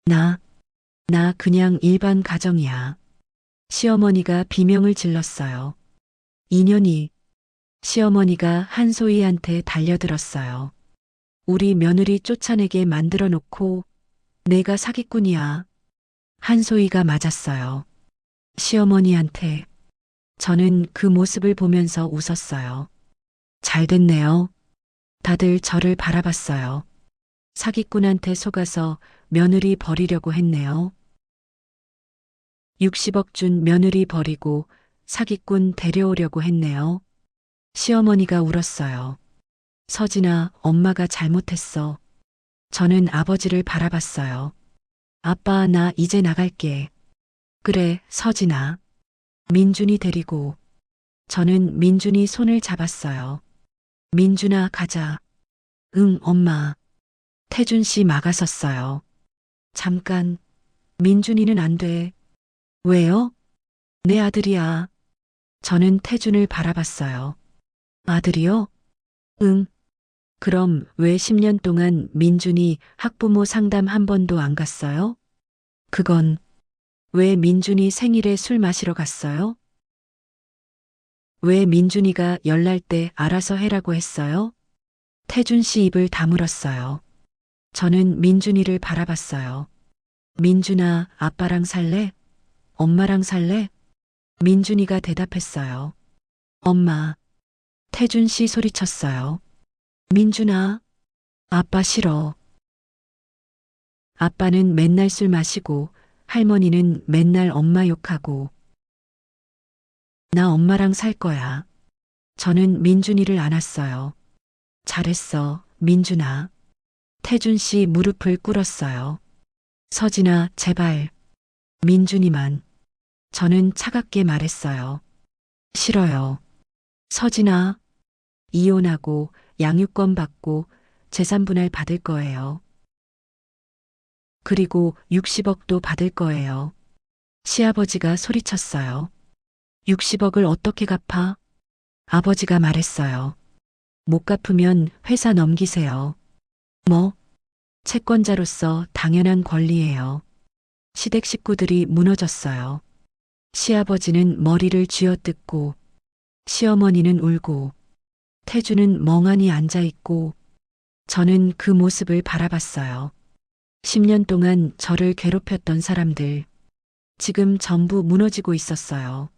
Speaker 1: 나 그냥 일반 가정이야. 시어머니가 비명을 질렀어요. 인연이. 시어머니가 한소희한테 달려들었어요. 우리 며느리 쫓아내게 만들어 놓고 내가 사기꾼이야. 한소희가 맞았어요. 시어머니한테. 저는 그 모습을 보면서 웃었어요. 잘 됐네요. 다들 저를 바라봤어요. 사기꾼한테 속아서 며느리 버리려고 했네요. 60억 준 며느리 버리고 사기꾼 데려오려고 했네요. 시어머니가 울었어요. 서진아, 엄마가 잘못했어. 저는 아버지를 바라봤어요. 아빠, 나 이제 나갈게. 그래, 서진아. 민준이 데리고. 저는 민준이 손을 잡았어요. 민준아, 가자. 응, 엄마. 태준 씨 막아섰어요. 잠깐. 민준이는 안 돼. 왜요? 내 아들이야. 저는 태준을 바라봤어요. 아들이요? 응. 그럼 왜 10년 동안 민준이 학부모 상담 한 번도 안 갔어요? 그건 왜 민준이 생일에 술 마시러 갔어요? 왜 민준이가 열날 때 알아서 해라고 했어요? 태준 씨 입을 다물었어요. 저는 민준이를 바라봤어요. 민준아, 아빠랑 살래? 엄마랑 살래? 민준이가 대답했어요. 엄마. 태준 씨 소리쳤어요. 민준아, 아빠 싫어. 아빠는 맨날 술 마시고 할머니는 맨날 엄마 욕하고. 나 엄마랑 살 거야. 저는 민준이를 안았어요. 잘했어, 민준아. 태준 씨 무릎을 꿇었어요. 서진아, 제발. 민준이만. 저는 차갑게 말했어요. 싫어요. 서진아, 이혼하고 양육권 받고 재산 분할 받을 거예요. 그리고 60억도 받을 거예요. 시아버지가 소리쳤어요. 60억을 어떻게 갚아? 아버지가 말했어요. 못 갚으면 회사 넘기세요. 뭐? 채권자로서 당연한 권리예요. 시댁 식구들이 무너졌어요. 시아버지는 머리를 쥐어뜯고 시어머니는 울고 태주는 멍하니 앉아있고 저는 그 모습을 바라봤어요. 10년 동안 저를 괴롭혔던 사람들 지금 전부 무너지고 있었어요.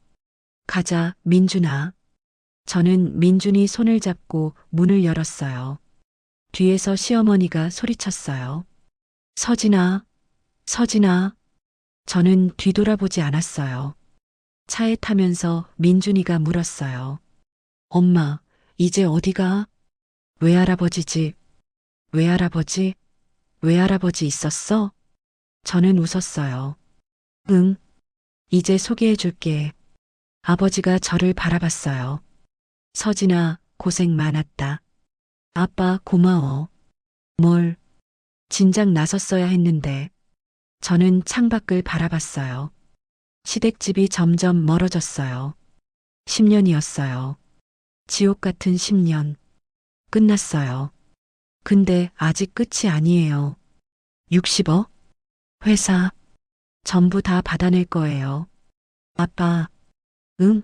Speaker 1: 가자, 민준아. 저는 민준이 손을 잡고 문을 열었어요. 뒤에서 시어머니가 소리쳤어요. 서진아, 서진아. 저는 뒤돌아보지 않았어요. 차에 타면서 민준이가 물었어요. 엄마, 이제 어디가? 외할아버지 집. 외할아버지? 외할아버지 있었어? 저는 웃었어요. 응, 이제 소개해 줄게. 아버지가 저를 바라봤어요. 서진아, 고생 많았다. 아빠, 고마워. 뭘, 진작 나섰어야 했는데. 저는 창밖을 바라봤어요. 시댁집이 점점 멀어졌어요. 10년이었어요. 지옥 같은 10년. 끝났어요. 근데 아직 끝이 아니에요. 60억? 회사. 전부 다 받아낼 거예요. 아빠. 응?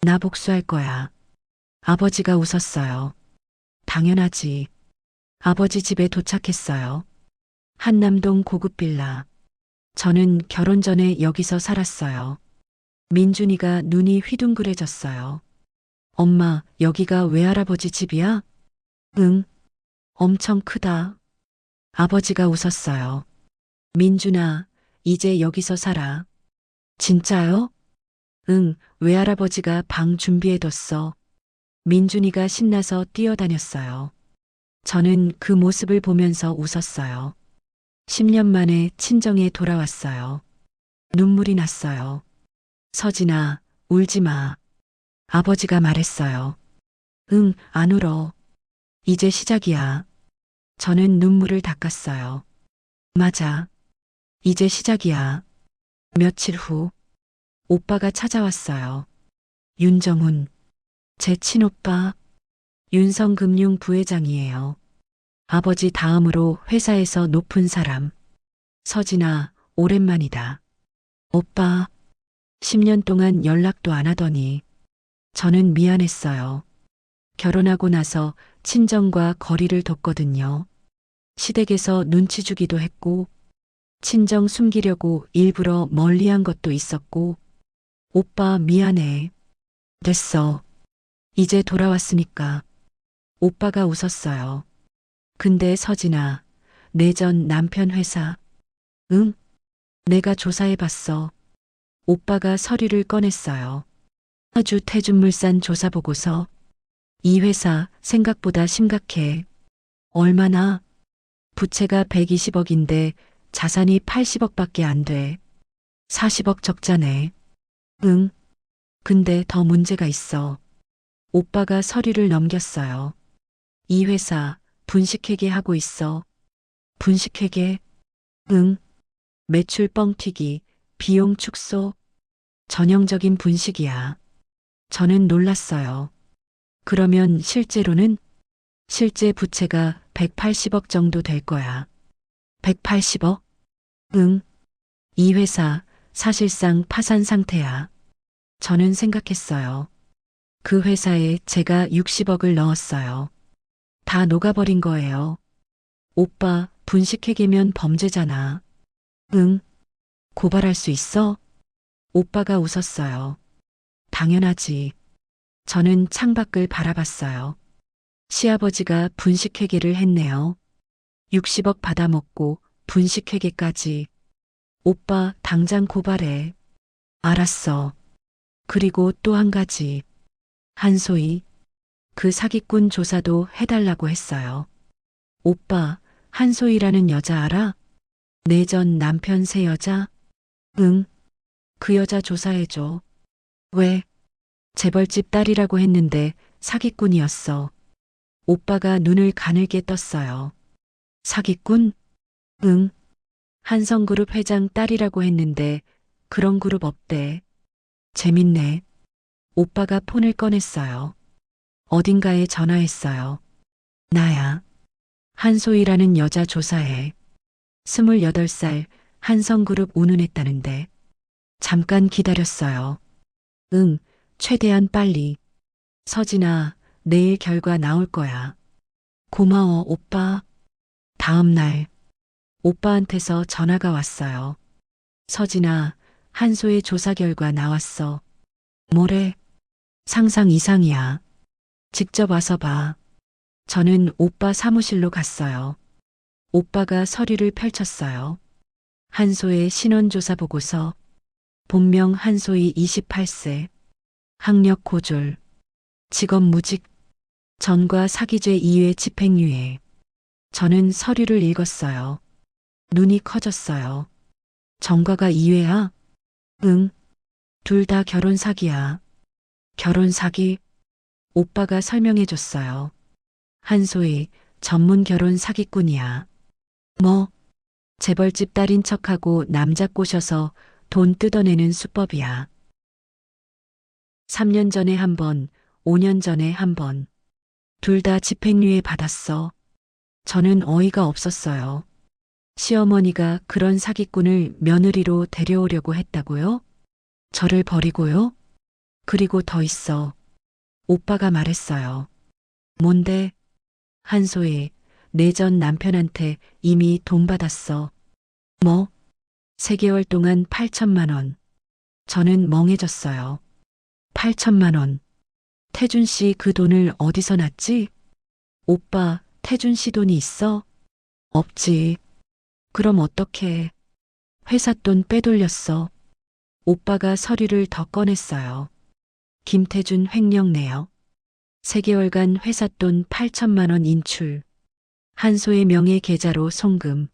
Speaker 1: 나 복수할 거야. 아버지가 웃었어요. 당연하지. 아버지 집에 도착했어요. 한남동 고급 빌라. 저는 결혼 전에 여기서 살았어요. 민준이가 눈이 휘둥그레졌어요. 엄마, 여기가 외할아버지 집이야? 응, 엄청 크다. 아버지가 웃었어요. 민준아, 이제 여기서 살아. 진짜요? 응, 외할아버지가 방 준비해뒀어. 민준이가 신나서 뛰어다녔어요. 저는 그 모습을 보면서 웃었어요. 10년 만에 친정에 돌아왔어요. 눈물이 났어요. 서진아, 울지 마. 아버지가 말했어요. 응, 안 울어. 이제 시작이야. 저는 눈물을 닦았어요. 맞아. 이제 시작이야. 며칠 후, 오빠가 찾아왔어요. 윤정훈, 제 친오빠, 윤성금융 부회장이에요. 아버지 다음으로 회사에서 높은 사람. 서진아, 오랜만이다. 오빠, 10년 동안 연락도 안 하더니. 저는 미안했어요. 결혼하고 나서 친정과 거리를 뒀거든요. 시댁에서 눈치 주기도 했고, 친정 숨기려고 일부러 멀리한 것도 있었고, 오빠 미안해. 됐어. 이제 돌아왔으니까. 오빠가 웃었어요. 근데 서진아, 내 전 남편 회사. 응? 내가 조사해봤어. 오빠가 서류를 꺼냈어요. 화주 태준물산 조사 보고서. 이 회사 생각보다 심각해. 얼마나? 부채가 120억인데 자산이 80억밖에 안 돼. 40억 적자네. 응. 근데 더 문제가 있어. 오빠가 서류를 넘겼어요. 이 회사 분식회계 하고 있어. 분식회계? 응. 매출 뻥튀기, 비용 축소. 전형적인 분식이야. 저는 놀랐어요. 그러면 실제로는? 실제 부채가 180억 정도 될 거야. 180억? 응. 이 회사 사실상 파산 상태야. 저는 생각했어요. 그 회사에 제가 60억을 넣었어요. 다 녹아버린 거예요. 오빠, 분식회계면 범죄잖아. 응. 고발할 수 있어? 오빠가 웃었어요. 당연하지. 저는 창밖을 바라봤어요. 시아버지가 분식회계를 했네요. 60억 받아먹고 분식회계까지. 오빠, 당장 고발해. 알았어. 그리고 또 한 가지. 한소희. 그 사기꾼 조사도 해달라고 했어요. 오빠, 한소희라는 여자 알아? 내 전 남편 새 여자? 응. 그 여자 조사해줘. 왜? 재벌집 딸이라고 했는데 사기꾼이었어. 오빠가 눈을 가늘게 떴어요. 사기꾼? 응. 한성그룹 회장 딸이라고 했는데 그런 그룹 없대. 재밌네. 오빠가 폰을 꺼냈어요. 어딘가에 전화했어요. 나야. 한소희라는 여자 조사해. 28살 한성그룹 운운했다는데. 잠깐 기다렸어요. 응, 최대한 빨리. 서진아, 내일 결과 나올 거야. 고마워, 오빠. 다음 날, 오빠한테서 전화가 왔어요. 서진아, 한소의 조사 결과 나왔어. 뭐래? 상상 이상이야. 직접 와서 봐. 저는 오빠 사무실로 갔어요. 오빠가 서류를 펼쳤어요. 한소의 신원조사 보고서, 본명 한소희 28세, 학력 고졸, 직업 무직, 전과 사기죄 2회 집행유예. 저는 서류를 읽었어요. 눈이 커졌어요. 전과가 2회야? 응. 둘 다 결혼 사기야. 결혼 사기? 오빠가 설명해 줬어요. 한소희, 전문 결혼 사기꾼이야. 뭐? 재벌집 딸인 척하고 남자 꼬셔서 돈 뜯어내는 수법이야. 3년 전에 한 번, 5년 전에 한 번. 둘 다 집행유예 받았어. 저는 어이가 없었어요. 시어머니가 그런 사기꾼을 며느리로 데려오려고 했다고요? 저를 버리고요? 그리고 더 있어. 오빠가 말했어요. 뭔데? 한소희, 내 전 남편한테 이미 돈 받았어. 뭐? 3개월 동안 8천만 원. 저는 멍해졌어요. 8천만 원. 태준 씨 그 돈을 어디서 났지? 오빠, 태준 씨 돈이 있어? 없지. 그럼 어떡해. 회사 돈 빼돌렸어. 오빠가 서류를 더 꺼냈어요. 김태준 횡령 내역. 3개월간 회사 돈 8천만 원 인출. 한소의 명의 계좌로 송금.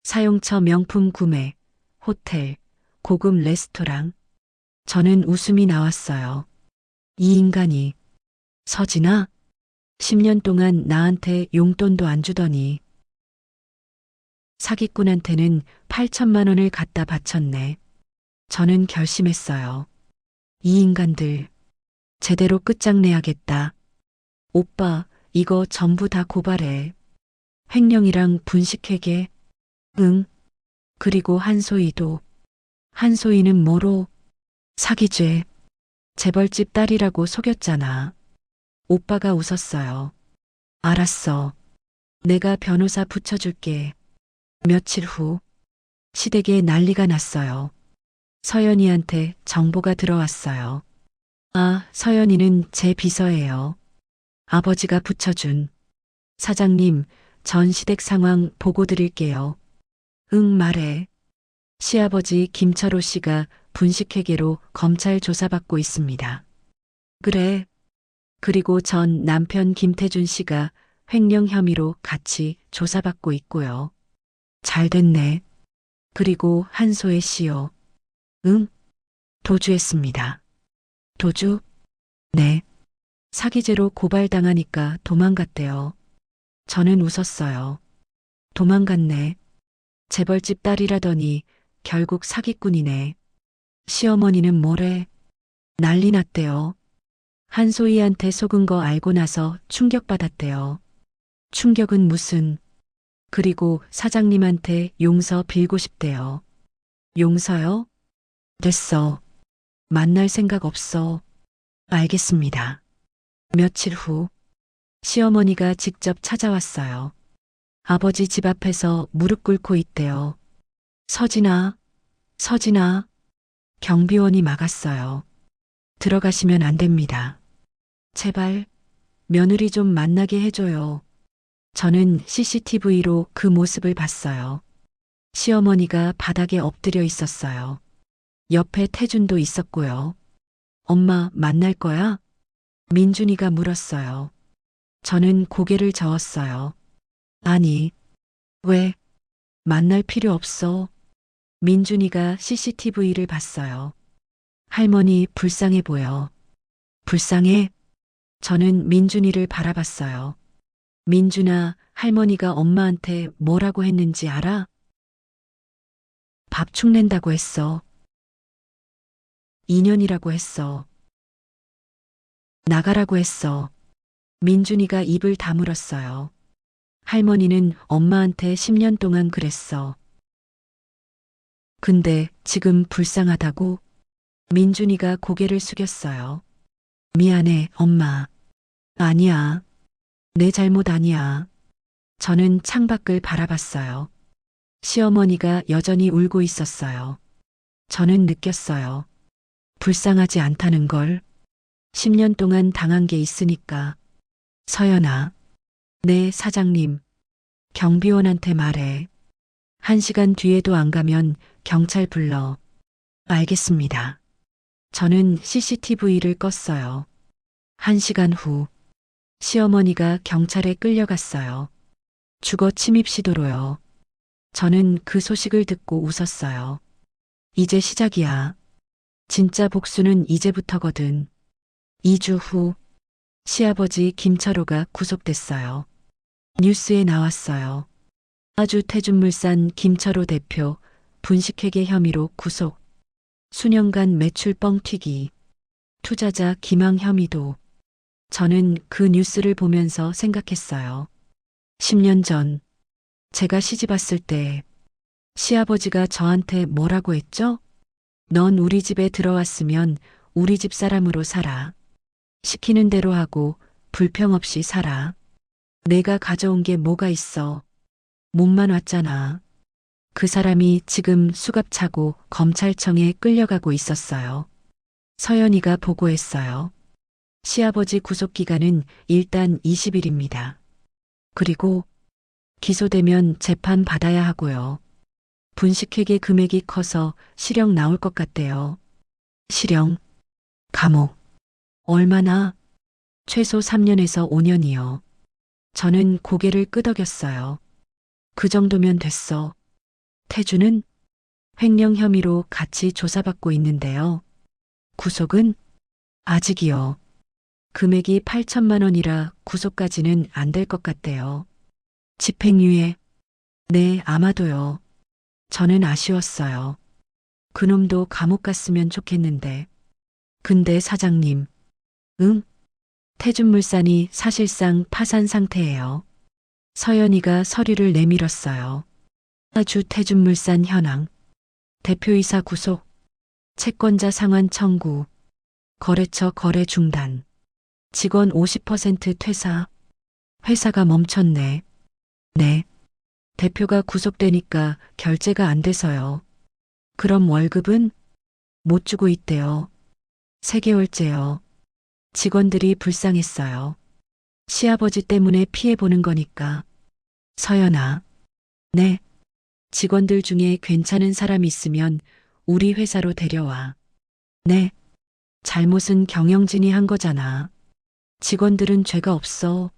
Speaker 1: 사용처 명품 구매. 호텔. 고급 레스토랑. 저는 웃음이 나왔어요. 이 인간이. 서진아? 10년 동안 나한테 용돈도 안 주더니 사기꾼한테는 8천만 원을 갖다 바쳤네. 저는 결심했어요. 이 인간들 제대로 끝장내야겠다. 오빠, 이거 전부 다 고발해. 횡령이랑 분식회계. 응. 그리고 한소희도. 한소희는 뭐로? 사기죄. 재벌집 딸이라고 속였잖아. 오빠가 웃었어요. 알았어. 내가 변호사 붙여줄게. 며칠 후 시댁에 난리가 났어요. 서연이한테 정보가 들어왔어요. 아, 서연이는 제 비서예요. 아버지가 붙여준. 사장님, 전 시댁 상황 보고 드릴게요. 응, 말해. 시아버지 김철호 씨가 분식회계로 검찰 조사받고 있습니다. 그래. 그리고 전 남편 김태준 씨가 횡령 혐의로 같이 조사받고 있고요. 잘 됐네. 그리고 한소혜 씨요. 응? 도주했습니다. 도주? 네. 사기죄로 고발당하니까 도망갔대요. 저는 웃었어요. 도망갔네. 재벌집 딸이라더니 결국 사기꾼이네. 시어머니는 뭐래? 난리 났대요. 한소희한테 속은 거 알고 나서 충격받았대요. 충격은 무슨? 그리고 사장님한테 용서 빌고 싶대요. 용서요? 됐어. 만날 생각 없어. 알겠습니다. 며칠 후 시어머니가 직접 찾아왔어요. 아버지 집 앞에서 무릎 꿇고 있대요. 서진아, 서진아. 경비원이 막았어요. 들어가시면 안 됩니다. 제발 며느리 좀 만나게 해줘요. 저는 CCTV로 그 모습을 봤어요. 시어머니가 바닥에 엎드려 있었어요. 옆에 태준도 있었고요. 엄마 만날 거야? 민준이가 물었어요. 저는 고개를 저었어요. 아니, 왜? 만날 필요 없어. 민준이가 CCTV를 봤어요. 할머니 불쌍해 보여. 불쌍해? 저는 민준이를 바라봤어요. 민준아, 할머니가 엄마한테 뭐라고 했는지 알아? 밥 축낸다고 했어. 2년이라고 했어. 나가라고 했어. 민준이가 입을 다물었어요. 할머니는 엄마한테 10년 동안 그랬어. 근데 지금 불쌍하다고? 민준이가 고개를 숙였어요. 미안해, 엄마. 아니야. 내 잘못 아니야. 저는 창밖을 바라봤어요. 시어머니가 여전히 울고 있었어요. 저는 느꼈어요. 불쌍하지 않다는 걸. 10년 동안 당한 게 있으니까. 서연아, 네, 사장님. 경비원한테 말해. 1시간 뒤에도 안 가면 경찰 불러. 알겠습니다. 저는 CCTV를 껐어요. 1시간 후, 시어머니가 경찰에 끌려갔어요. 주거 침입 시도로요. 저는 그 소식을 듣고 웃었어요. 이제 시작이야. 진짜 복수는 이제부터거든. 2주 후, 시아버지 김철호가 구속됐어요. 뉴스에 나왔어요. 아주태준물산 김철호 대표 분식회계 혐의로 구속. 수년간 매출 뻥튀기. 투자자 기망 혐의도. 저는 그 뉴스를 보면서 생각했어요. 10년 전 제가 시집 왔을 때 시아버지가 저한테 뭐라고 했죠? 넌 우리 집에 들어왔으면 우리 집 사람으로 살아. 시키는 대로 하고 불평 없이 살아. 내가 가져온 게 뭐가 있어. 몸만 왔잖아. 그 사람이 지금 수갑차고 검찰청에 끌려가고 있었어요. 서연이가 보고했어요. 시아버지 구속기간은 일단 20일입니다. 그리고 기소되면 재판 받아야 하고요. 분식회계 금액이 커서 실형 나올 것 같대요. 실형, 감옥. 얼마나? 최소 3년에서 5년이요. 저는 고개를 끄덕였어요. 그 정도면 됐어. 태주는 횡령 혐의로 같이 조사받고 있는데요. 구속은? 아직이요. 금액이 8천만 원이라 구속까지는 안 될 것 같대요. 집행유예? 네, 아마도요. 저는 아쉬웠어요. 그놈도 감옥 갔으면 좋겠는데. 근데 사장님, 응? 태준물산이 사실상 파산 상태예요. 서연이가 서류를 내밀었어요. 아주 태준물산 현황, 대표이사 구속, 채권자 상환 청구, 거래처 거래 중단, 직원 50% 퇴사, 회사가 멈췄네. 네. 대표가 구속되니까 결제가 안 돼서요. 그럼 월급은? 못 주고 있대요. 3개월째요. 직원들이 불쌍했어요. 시아버지 때문에 피해보는 거니까. 서연아. 네. 직원들 중에 괜찮은 사람 있으면 우리 회사로 데려와. 네. 잘못은 경영진이 한 거잖아. 직원들은 죄가 없어.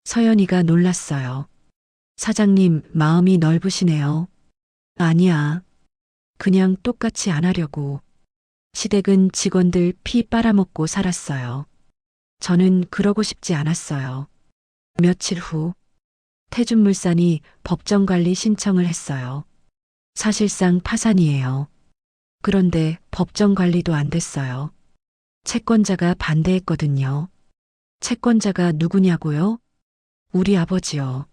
Speaker 1: 서연이가 놀랐어요. 사장님 마음이 넓으시네요. 아니야. 그냥 똑같이 안 하려고. 시댁은 직원들 피 빨아먹고 살았어요. 저는 그러고 싶지 않았어요. 며칠 후 태준물산이 법정관리 신청을 했어요. 사실상 파산이에요. 그런데 법정관리도 안 됐어요. 채권자가 반대했거든요. 채권자가 누구냐고요? 우리 아버지요.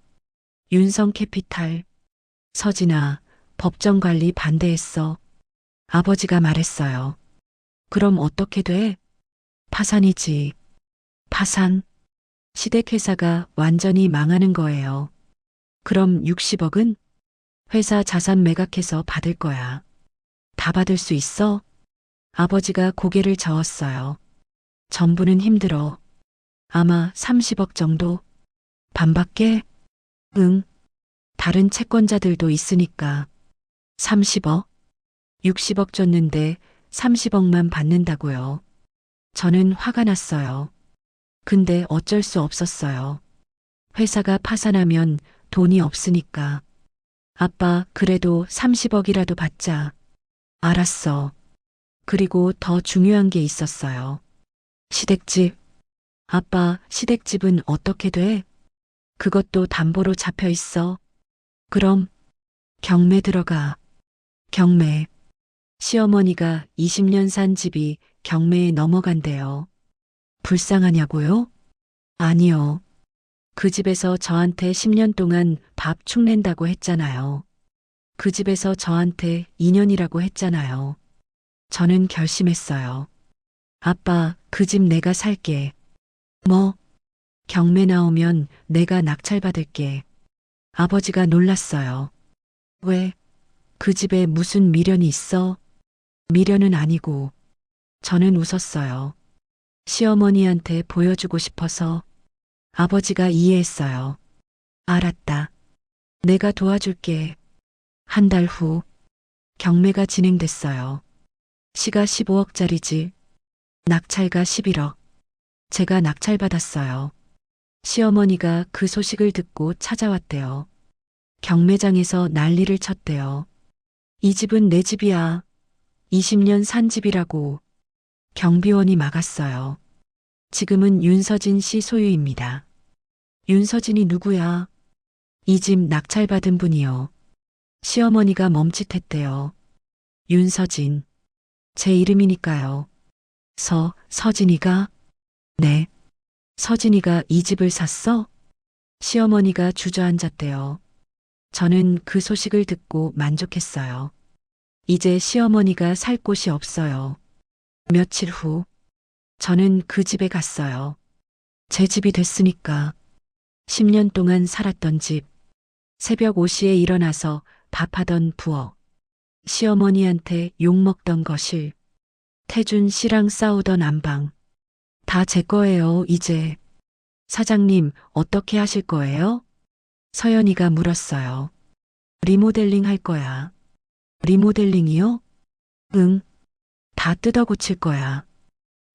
Speaker 1: 윤성캐피탈. 서진아, 법정관리 반대했어. 아버지가 말했어요. 그럼 어떻게 돼? 파산이지. 파산? 시댁회사가 완전히 망하는 거예요. 그럼 60억은? 회사 자산 매각해서 받을 거야. 다 받을 수 있어? 아버지가 고개를 저었어요. 전부는 힘들어. 아마 30억 정도? 반밖에? 응. 다른 채권자들도 있으니까. 30억? 60억 줬는데 30억만 받는다고요. 저는 화가 났어요. 근데 어쩔 수 없었어요. 회사가 파산하면 돈이 없으니까. 아빠, 그래도 30억이라도 받자. 알았어. 그리고 더 중요한 게 있었어요. 시댁집. 아빠, 시댁집은 어떻게 돼? 그것도 담보로 잡혀 있어. 그럼 경매 들어가. 경매. 시어머니가 20년 산 집이 경매에 넘어간대요. 불쌍하냐고요? 아니요. 그 집에서 저한테 10년 동안 밥 축낸다고 했잖아요. 그 집에서 저한테 2년이라고 했잖아요. 저는 결심했어요. 아빠, 그 집 내가 살게. 뭐? 경매 나오면 내가 낙찰받을게. 아버지가 놀랐어요. 왜? 그 집에 무슨 미련이 있어? 미련은 아니고. 저는 웃었어요. 시어머니한테 보여주고 싶어서. 아버지가 이해했어요. 알았다. 내가 도와줄게. 한 달 후 경매가 진행됐어요. 시가 15억짜리지. 낙찰가 11억. 제가 낙찰받았어요. 시어머니가 그 소식을 듣고 찾아왔대요. 경매장에서 난리를 쳤대요. 이 집은 내 집이야. 20년 산 집이라고. 경비원이 막았어요. 지금은 윤서진 씨 소유입니다. 윤서진이 누구야? 이 집 낙찰받은 분이요. 시어머니가 멈칫했대요. 윤서진. 제 이름이니까요. 서진이가? 네. 서진이가 이 집을 샀어? 시어머니가 주저앉았대요. 저는 그 소식을 듣고 만족했어요. 이제 시어머니가 살 곳이 없어요. 며칠 후, 저는 그 집에 갔어요. 제 집이 됐으니까. 10년 동안 살았던 집. 새벽 5시에 일어나서 밥하던 부엌. 시어머니한테 욕먹던 거실. 태준 씨랑 싸우던 안방. 다 제 거예요, 이제. 사장님, 어떻게 하실 거예요? 서연이가 물었어요. 리모델링 할 거야. 리모델링이요? 응. 다 뜯어 고칠 거야.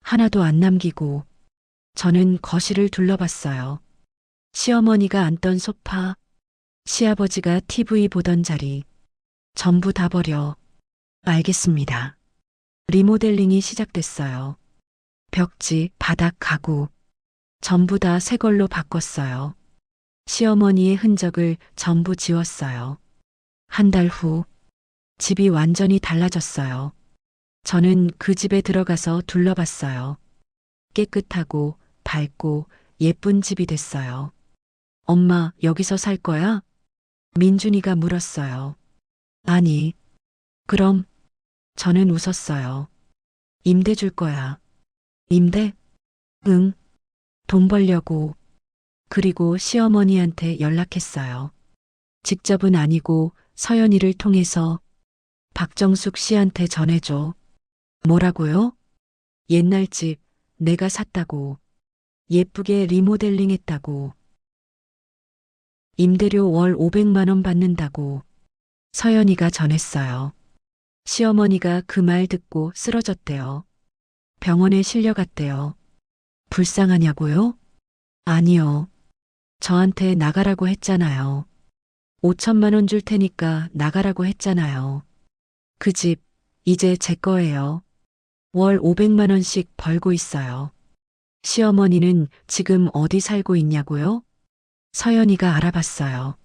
Speaker 1: 하나도 안 남기고. 저는 거실을 둘러봤어요. 시어머니가 앉던 소파, 시아버지가 TV 보던 자리, 전부 다 버려. 알겠습니다. 리모델링이 시작됐어요. 벽지, 바닥, 가구, 전부 다 새 걸로 바꿨어요. 시어머니의 흔적을 전부 지웠어요. 한 달 후, 집이 완전히 달라졌어요. 저는 그 집에 들어가서 둘러봤어요. 깨끗하고 밝고 예쁜 집이 됐어요. 엄마, 여기서 살 거야? 민준이가 물었어요. 아니. 그럼? 저는 웃었어요. 임대 줄 거야. 임대? 응. 돈 벌려고. 그리고 시어머니한테 연락했어요. 직접은 아니고 서연이를 통해서 박정숙 씨한테 전해줘. 뭐라고요? 옛날 집 내가 샀다고. 예쁘게 리모델링 했다고. 임대료 월 500만 원 받는다고. 서연이가 전했어요. 시어머니가 그 말 듣고 쓰러졌대요. 병원에 실려갔대요. 불쌍하냐고요? 아니요. 저한테 나가라고 했잖아요. 5천만 원 줄 테니까 나가라고 했잖아요. 그 집, 이제 제 거예요. 월 500만 원씩 벌고 있어요. 시어머니는 지금 어디 살고 있냐고요? 서연이가 알아봤어요.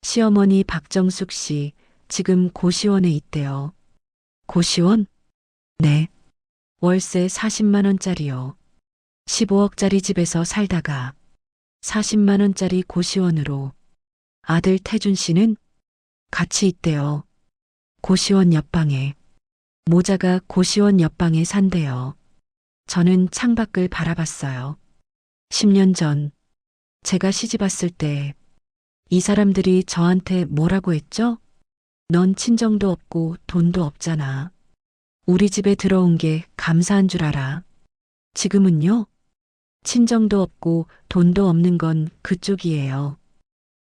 Speaker 1: 시어머니 박정숙 씨, 지금 고시원에 있대요. 고시원? 네. 월세 40만 원짜리요. 15억짜리 집에서 살다가 40만 원짜리 고시원으로. 아들 태준 씨는 같이 있대요. 고시원 옆방에. 모자가 고시원 옆방에 산대요. 저는 창밖을 바라봤어요. 10년 전 제가 시집 왔을 때 이 사람들이 저한테 뭐라고 했죠? 넌 친정도 없고 돈도 없잖아. 우리 집에 들어온 게 감사한 줄 알아. 지금은요? 친정도 없고 돈도 없는 건 그쪽이에요.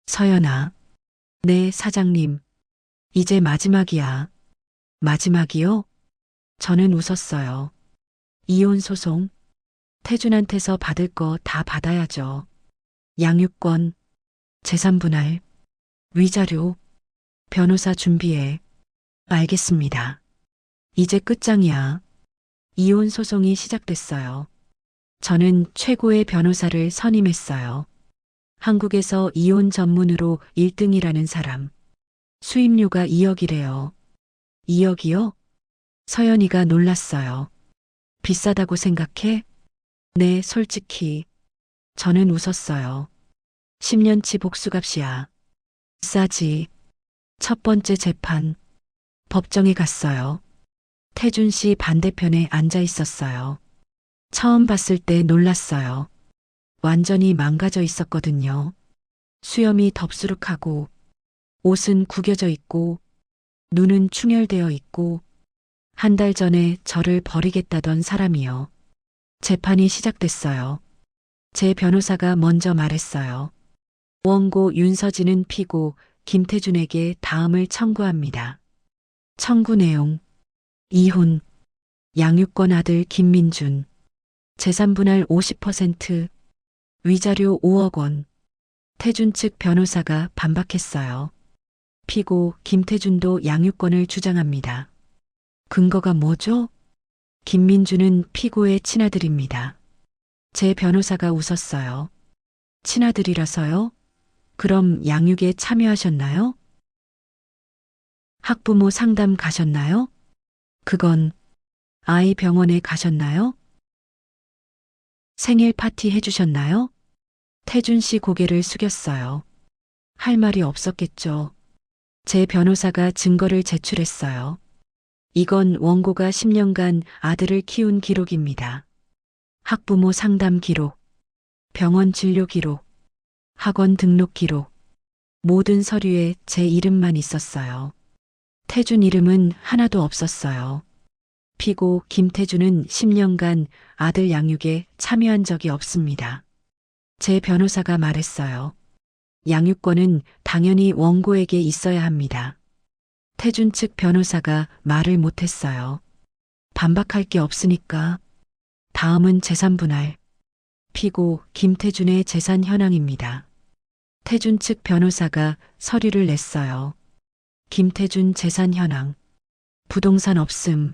Speaker 1: 서연아. 네, 사장님. 이제 마지막이야. 마지막이요? 저는 웃었어요. 이혼 소송. 태준한테서 받을 거 다 받아야죠. 양육권, 재산 분할, 위자료, 변호사 준비해. 알겠습니다. 이제 끝장이야. 이혼 소송이 시작됐어요. 저는 최고의 변호사를 선임했어요. 한국에서 이혼 전문으로 1등이라는 사람. 수임료가 2억이래요. 2억이요? 서연이가 놀랐어요. 비싸다고 생각해? 네, 솔직히. 저는 웃었어요. 10년치 복수값이야. 싸지. 첫 번째 재판. 법정에 갔어요. 태준 씨 반대편에 앉아 있었어요. 처음 봤을 때 놀랐어요. 완전히 망가져 있었거든요. 수염이 덥수룩하고, 옷은 구겨져 있고, 눈은 충혈되어 있고, 한 달 전에 저를 버리겠다던 사람이요. 재판이 시작됐어요. 제 변호사가 먼저 말했어요. 원고 윤서진은 피고 김태준에게 다음을 청구합니다. 청구 내용: 이혼, 양육권 아들 김민준, 재산 분할 50%, 위자료 5억 원. 태준 측 변호사가 반박했어요. 피고 김태준도 양육권을 주장합니다. 근거가 뭐죠? 김민준은 피고의 친아들입니다. 제 변호사가 웃었어요. 친아들이라서요? 그럼 양육에 참여하셨나요? 학부모 상담 가셨나요? 그건 아이 병원에 가셨나요? 생일 파티 해주셨나요? 태준 씨 고개를 숙였어요. 할 말이 없었겠죠. 제 변호사가 증거를 제출했어요. 이건 원고가 10년간 아들을 키운 기록입니다. 학부모 상담 기록, 병원 진료 기록, 학원 등록 기록, 모든 서류에 제 이름만 있었어요. 태준 이름은 하나도 없었어요. 피고 김태준은 10년간 아들 양육에 참여한 적이 없습니다. 제 변호사가 말했어요. 양육권은 당연히 원고에게 있어야 합니다. 태준 측 변호사가 말을 못했어요. 반박할 게 없으니까. 다음은 재산 분할. 피고 김태준의 재산 현황입니다. 태준 측 변호사가 서류를 냈어요. 김태준 재산 현황. 부동산 없음.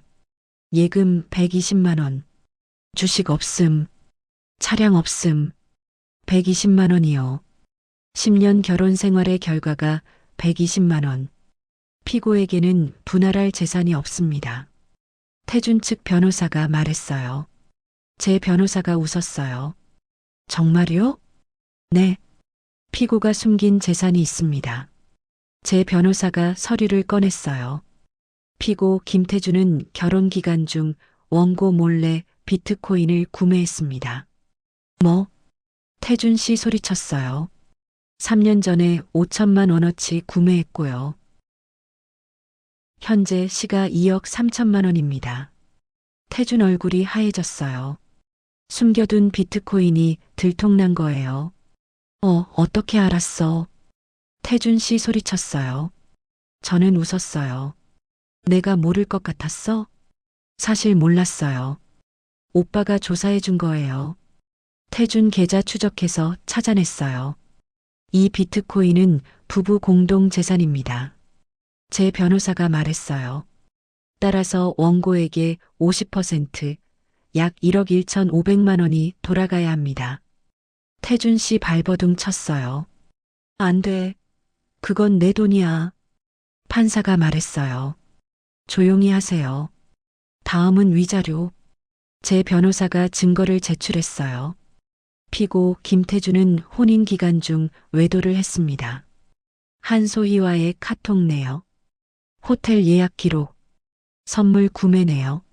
Speaker 1: 예금 120만 원. 주식 없음. 차량 없음. 120만 원이요. 10년 결혼 생활의 결과가 120만 원. 피고에게는 분할할 재산이 없습니다. 태준 측 변호사가 말했어요. 제 변호사가 웃었어요. 정말요? 네. 피고가 숨긴 재산이 있습니다. 제 변호사가 서류를 꺼냈어요. 피고 김태준은 결혼 기간 중 원고 몰래 비트코인을 구매했습니다. 뭐? 태준 씨 소리쳤어요. 3년 전에 5천만 원어치 구매했고요. 현재 시가 2억 3천만 원입니다. 태준 얼굴이 하얘졌어요. 숨겨둔 비트코인이 들통난 거예요. 어떻게 알았어? 태준 씨 소리쳤어요. 저는 웃었어요. 내가 모를 것 같았어? 사실 몰랐어요. 오빠가 조사해 준 거예요. 태준 계좌 추적해서 찾아냈어요. 이 비트코인은 부부 공동 재산입니다. 제 변호사가 말했어요. 따라서 원고에게 50%, 약 1억 1,500만 원이 돌아가야 합니다. 태준 씨 발버둥 쳤어요. 안 돼. 그건 내 돈이야. 판사가 말했어요. 조용히 하세요. 다음은 위자료. 제 변호사가 증거를 제출했어요. 피고 김태준은 혼인 기간 중 외도를 했습니다. 한소희와의 카톡 내역, 호텔 예약 기록, 선물 구매 내역,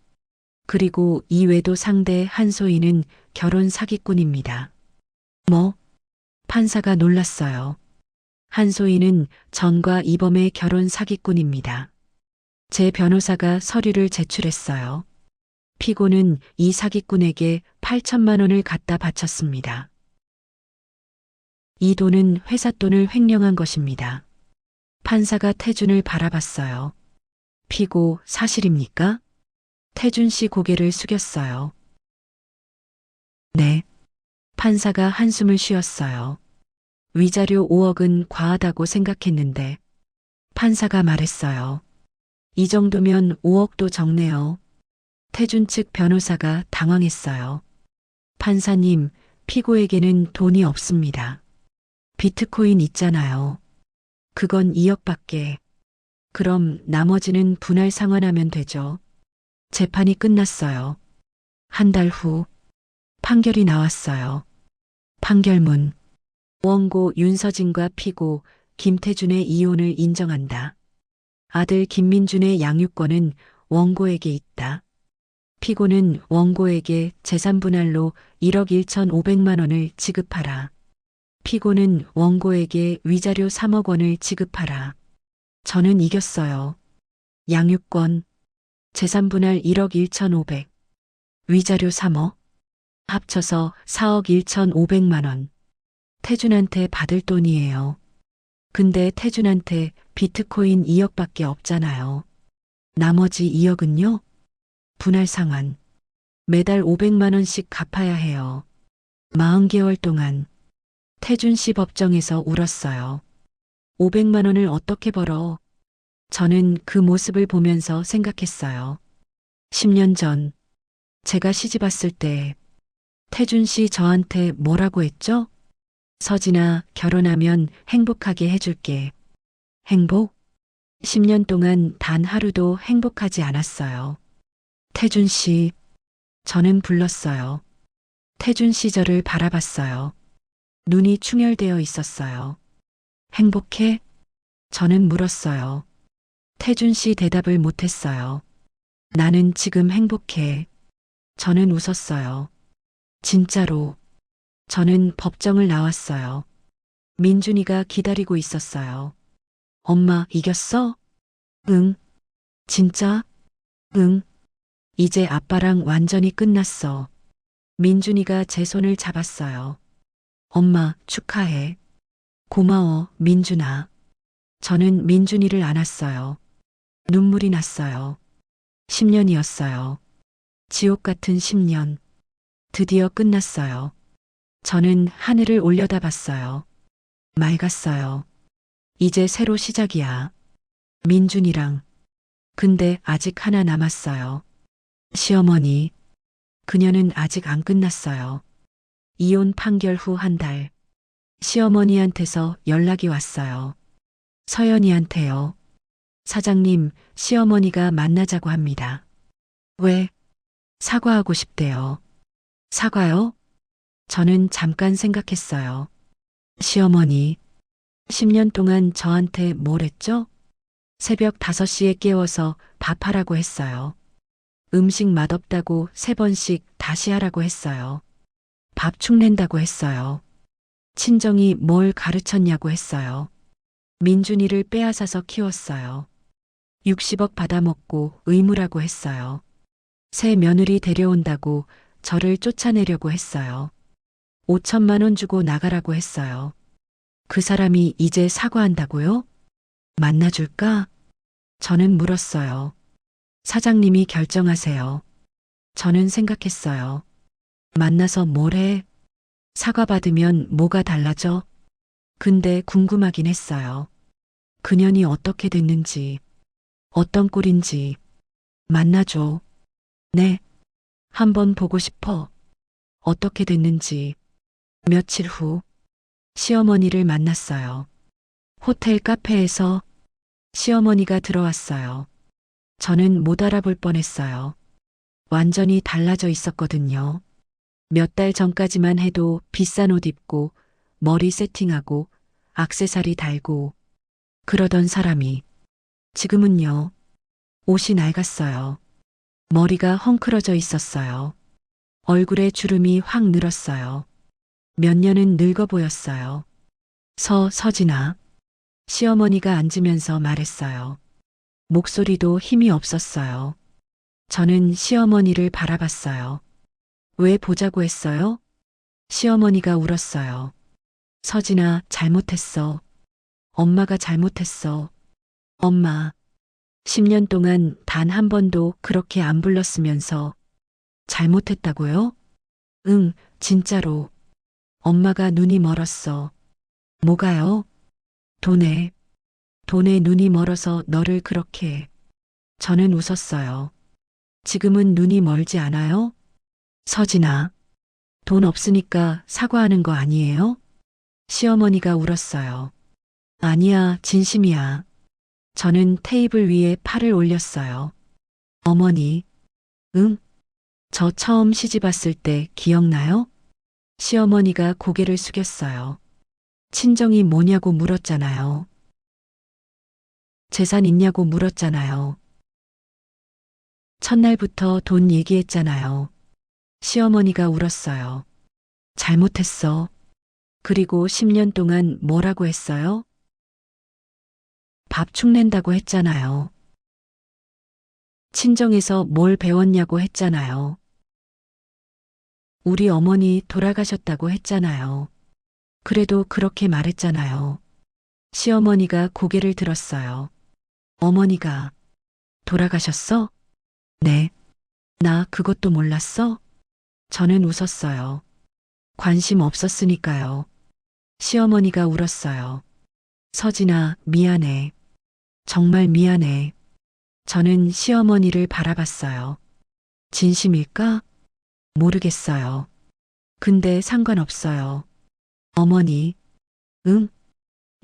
Speaker 1: 그리고 이 외도 상대 한소희는 결혼 사기꾼입니다. 뭐? 판사가 놀랐어요. 한소희는 전과 이범의 결혼 사기꾼입니다. 제 변호사가 서류를 제출했어요. 피고는 이 사기꾼에게 8천만 원을 갖다 바쳤습니다. 이 돈은 회사 돈을 횡령한 것입니다. 판사가 태준을 바라봤어요. 피고 사실입니까? 태준 씨 고개를 숙였어요. 네. 판사가 한숨을 쉬었어요. 위자료 5억은 과하다고 생각했는데 판사가 말했어요. 이 정도면 5억도 적네요. 태준 측 변호사가 당황했어요. 판사님, 피고에게는 돈이 없습니다. 비트코인 있잖아요. 그건 2억밖에. 그럼 나머지는 분할 상환하면 되죠. 재판이 끝났어요. 한 달 후 판결이 나왔어요. 판결문. 원고 윤서진과 피고 김태준의 이혼을 인정한다. 아들 김민준의 양육권은 원고에게 있다. 피고는 원고에게 재산 분할로 1억 1,500만 원을 지급하라. 피고는 원고에게 위자료 3억 원을 지급하라. 저는 이겼어요. 양육권, 재산 분할 1억 1,500, 위자료 3억, 합쳐서 4억 1,500만 원. 태준한테 받을 돈이에요. 근데 태준한테 비트코인 2억밖에 없잖아요. 나머지 2억은요? 분할 상환. 매달 500만 원씩 갚아야 해요. 40개월 동안 태준 씨 법정에서 울었어요. 500만 원을 어떻게 벌어? 저는 그 모습을 보면서 생각했어요. 10년 전 제가 시집 왔을 때 태준 씨 저한테 뭐라고 했죠? 서진아, 결혼하면 행복하게 해줄게. 행복? 10년 동안 단 하루도 행복하지 않았어요. 태준 씨, 저는 불렀어요. 태준 씨 저를 바라봤어요. 눈이 충혈되어 있었어요. 행복해? 저는 물었어요. 태준 씨 대답을 못했어요. 나는 지금 행복해. 저는 웃었어요. 진짜로. 저는 법정을 나왔어요. 민준이가 기다리고 있었어요. 엄마, 이겼어? 응. 진짜? 응. 이제 아빠랑 완전히 끝났어. 민준이가 제 손을 잡았어요. 엄마, 축하해. 고마워, 민준아. 저는 민준이를 안았어요. 눈물이 났어요. 10년이었어요. 지옥 같은 10년. 드디어 끝났어요. 저는 하늘을 올려다봤어요. 맑았어요. 이제 새로 시작이야. 민준이랑. 근데 아직 하나 남았어요. 시어머니. 그녀는 아직 안 끝났어요. 이혼 판결 후 한 달. 시어머니한테서 연락이 왔어요. 서연이한테요. 사장님, 시어머니가 만나자고 합니다. 왜? 사과하고 싶대요. 사과요? 저는 잠깐 생각했어요. 시어머니, 10년 동안 저한테 뭘 했죠? 새벽 5시에 깨워서 밥하라고 했어요. 음식 맛없다고 3번씩 다시 하라고 했어요. 밥 축낸다고 했어요. 친정이 뭘 가르쳤냐고 했어요. 민준이를 빼앗아서 키웠어요. 60억 받아먹고 의무라고 했어요. 새 며느리 데려온다고 저를 쫓아내려고 했어요. 5천만 원 주고 나가라고 했어요. 그 사람이 이제 사과한다고요? 만나줄까? 저는 물었어요. 사장님이 결정하세요. 저는 생각했어요. 만나서 뭘 해? 사과받으면 뭐가 달라져? 근데 궁금하긴 했어요. 그년이 어떻게 됐는지, 어떤 꼴인지. 만나줘. 네. 한번 보고 싶어. 어떻게 됐는지. 며칠 후, 시어머니를 만났어요. 호텔 카페에서 시어머니가 들어왔어요. 저는 못 알아볼 뻔했어요. 완전히 달라져 있었거든요. 몇 달 전까지만 해도 비싼 옷 입고 머리 세팅하고 액세서리 달고 그러던 사람이 지금은요. 옷이 낡았어요. 머리가 헝클어져 있었어요. 얼굴에 주름이 확 늘었어요. 몇 년은 늙어 보였어요. 서진아. 시어머니가 앉으면서 말했어요. 목소리도 힘이 없었어요. 저는 시어머니를 바라봤어요. 왜 보자고 했어요? 시어머니가 울었어요. 서진아, 잘못했어. 엄마가 잘못했어. 엄마. 10년 동안 단 한 번도 그렇게 안 불렀으면서 잘못했다고요? 응, 진짜로. 엄마가 눈이 멀었어. 뭐가요? 돈에. 돈에 눈이 멀어서 너를 그렇게. 저는 웃었어요. 지금은 눈이 멀지 않아요? 서진아. 돈 없으니까 사과하는 거 아니에요? 시어머니가 울었어요. 아니야, 진심이야. 저는 테이블 위에 팔을 올렸어요. 어머니. 응? 저 처음 시집 왔을 때 기억나요? 시어머니가 고개를 숙였어요. 친정이 뭐냐고 물었잖아요. 재산 있냐고 물었잖아요. 첫날부터 돈 얘기했잖아요. 시어머니가 울었어요. 잘못했어. 그리고 10년 동안 뭐라고 했어요? 밥 축낸다고 했잖아요. 친정에서 뭘 배웠냐고 했잖아요. 우리 어머니 돌아가셨다고 했잖아요. 그래도 그렇게 말했잖아요. 시어머니가 고개를 들었어요. 어머니가 돌아가셨어? 네. 나 그것도 몰랐어? 저는 웃었어요. 관심 없었으니까요. 시어머니가 울었어요. 서진아, 미안해. 정말 미안해. 저는 시어머니를 바라봤어요. 진심일까? 모르겠어요. 근데 상관없어요. 어머니, 응?